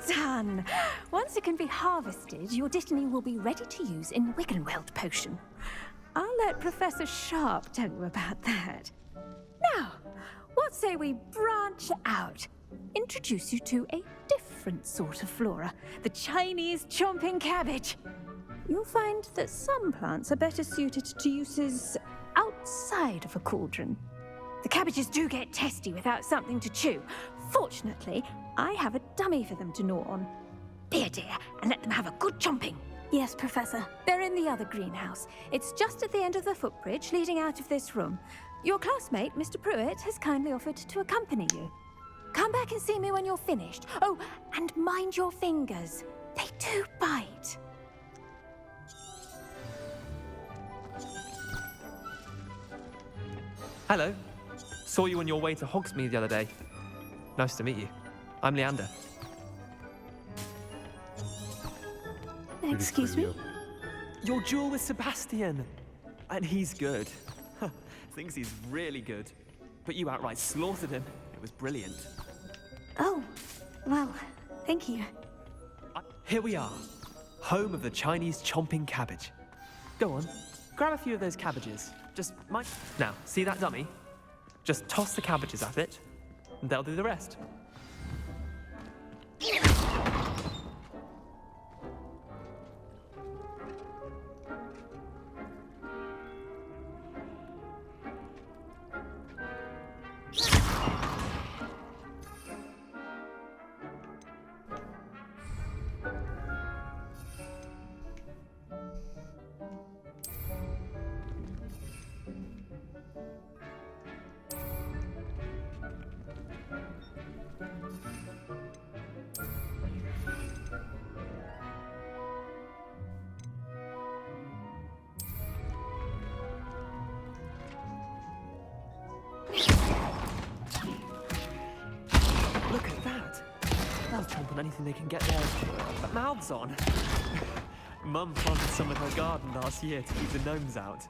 Done! Once it can be harvested, your Dittany will be ready to use in Wiggenweld potion. I'll let Professor Sharp tell you about that. Now, what say we branch out? Introduce you to a different sort of flora, the Chinese chomping cabbage. You'll find that some plants are better suited to uses outside of a cauldron. The cabbages do get testy without something to chew. Fortunately, I have a dummy for them to gnaw on. Be a dear and let them have a good chomping. Yes, Professor. They're in the other greenhouse. It's just at the end of the footbridge leading out of this room. Your classmate, Mr. Pruitt, has kindly offered to accompany you. Come back and see me when you're finished. Oh, and mind your fingers. They do bite. Hello. Saw you on your way to Hogsmeade the other day. Nice to meet you. I'm Leander. Excuse me? Your duel with Sebastian. And he's good. Thinks he's really good. But you outright slaughtered him. It was brilliant. Oh, well, thank you. Here we are. Home of the Chinese chomping cabbage. Go on. Grab a few of those cabbages. Just mind... Now, see that dummy? Just toss the cabbages at it, and they'll do the rest. Look at that! They'll chomp on anything they can get their mouths on. Mum planted some in her garden last year to keep the gnomes out.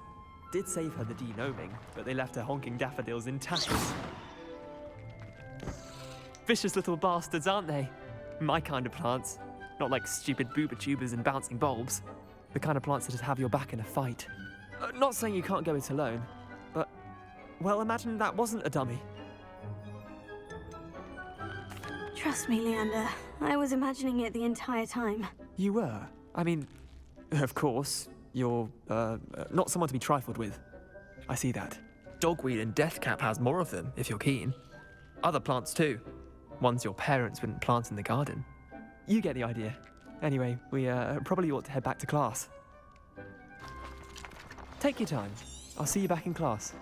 Did save her the de-gnoming, but they left her honking daffodils in tatters. Vicious little bastards, aren't they? My kind of plants. Not like stupid booba tubers and bouncing bulbs. The kind of plants that just have your back in a fight. Not saying you can't go it alone, but... Well, imagine that wasn't a dummy. Trust me, Leander. I was imagining it the entire time. You were? I mean, of course, you're, not someone to be trifled with. I see that. Dogweed and deathcap has more of them, if you're keen. Other plants too. Ones your parents wouldn't plant in the garden. You get the idea. Anyway, we, probably ought to head back to class. Take your time. I'll see you back in class.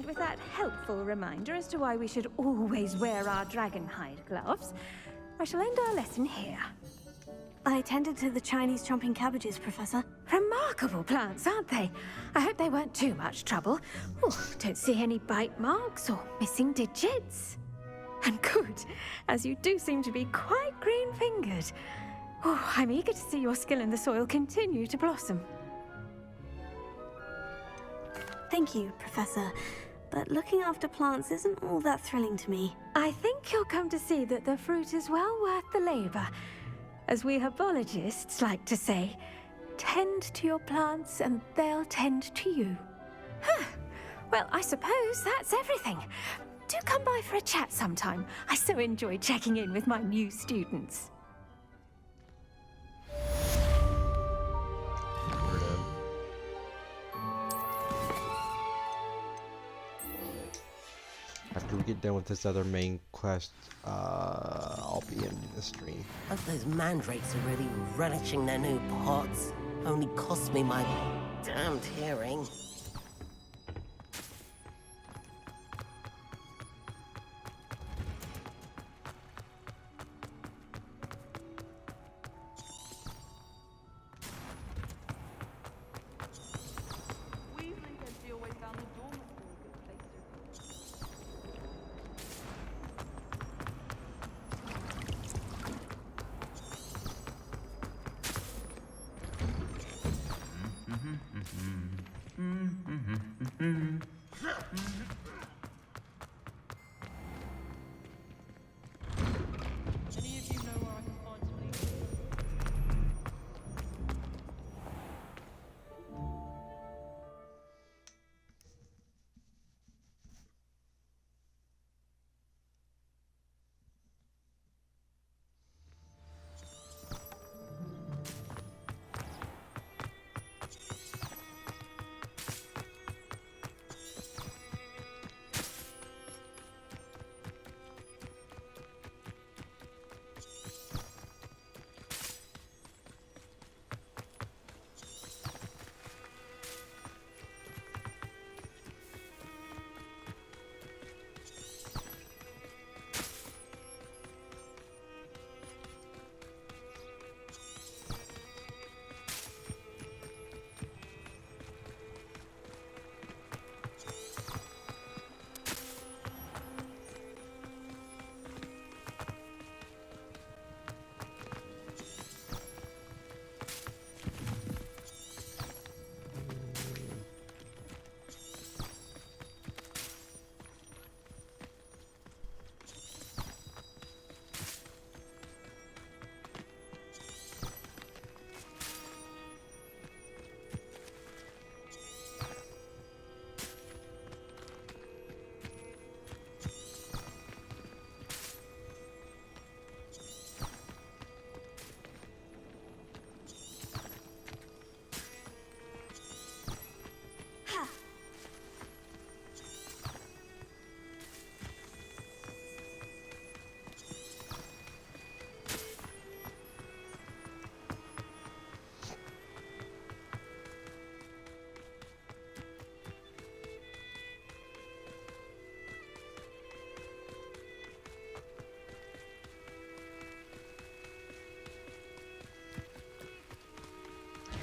with that helpful reminder as to why we should always wear our dragonhide gloves, I shall end our lesson here. I tended to the Chinese chomping cabbages, Professor. Remarkable plants, aren't they? I hope they weren't too much trouble. Oh, don't see any bite marks or missing digits. And good, as you do seem to be quite green-fingered. Oh, I'm eager to see your skill in the soil continue to blossom. Thank you, Professor. But looking after plants isn't all that thrilling to me. I think you'll come to see that the fruit is well worth the labor. As we herbologists like to say, tend to your plants and they'll tend to you. Huh. Well, I suppose that's everything. Do come by for a chat sometime. I so enjoy checking in with my new students. After we get done with this other main quest, I'll be ending the stream. Hope those mandrakes are really relishing their new pots. Only cost me my damned hearing.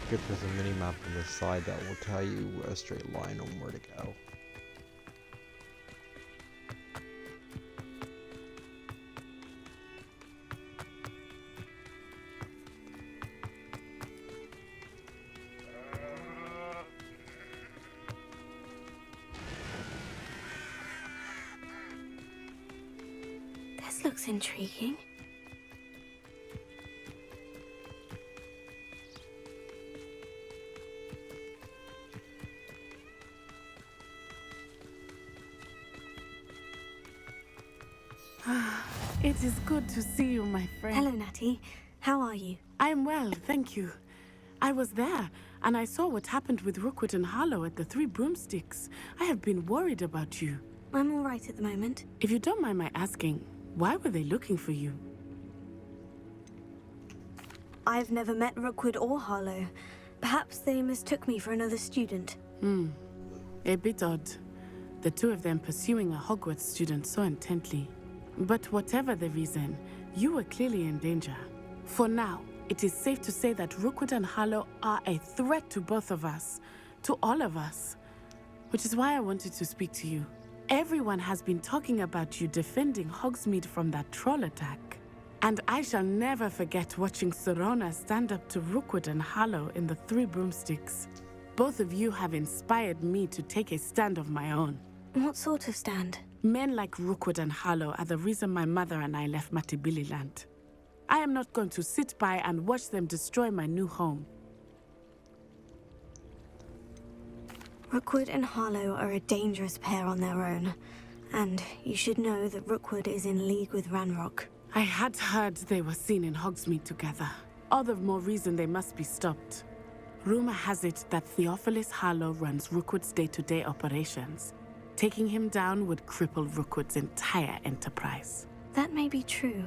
Good, there's a mini map on the side that will tell you a straight line on where to go. This looks intriguing. It is good to see you, my friend. Hello, Natty. How are you? I am well, thank you. I was there, and I saw what happened with Rookwood and Harlow at the Three Broomsticks. I have been worried about you. I'm all right at the moment. If you don't mind my asking, why were they looking for you? I've never met Rookwood or Harlow. Perhaps they mistook me for another student. A bit odd. the two of them pursuing a Hogwarts student so intently. But whatever the reason, you were clearly in danger. For now, it is safe to say that Rookwood and Harlow are a threat to both of us, to all of us. Which is why I wanted to speak to you. Everyone has been talking about you defending Hogsmeade from that troll attack. And I shall never forget watching Serona stand up to Rookwood and Harlow in the Three Broomsticks. Both of you have inspired me to take a stand of my own. What sort of stand? Men like Rookwood and Harlow are the reason my mother and I left Matabeleland. I am not going to sit by and watch them destroy my new home. Rookwood and Harlow are a dangerous pair on their own. And you should know that Rookwood is in league with Ranrock. I had heard they were seen in Hogsmeade together. All the more reason they must be stopped. Rumor has it that Theophilus Harlow runs Rookwood's day-to-day operations. Taking him down would cripple Rookwood's entire enterprise. That may be true,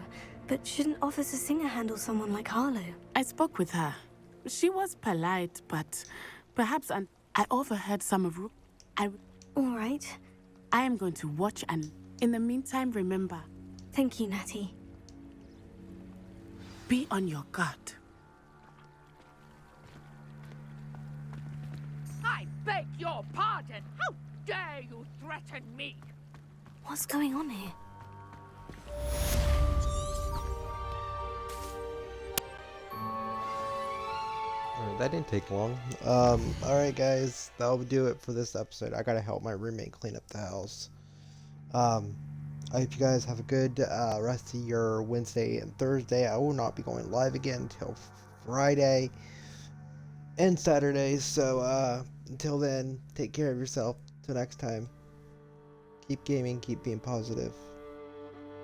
but shouldn't Officer Singer handle someone like Harlow? I spoke with her. She was polite, but perhaps I overheard some of All right. I am going to watch and, in the meantime, remember. Thank you, Natty. Be on your guard. I beg your pardon! How dare you threaten me? What's going on here? Alright, that didn't take long. Alright guys, that'll do it for this episode. I gotta help my roommate clean up the house. I hope you guys have a good rest of your Wednesday and Thursday. I will not be going live again until Friday and Saturday. So until then, take care of yourself. Till next time, keep gaming, keep being positive.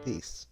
Peace.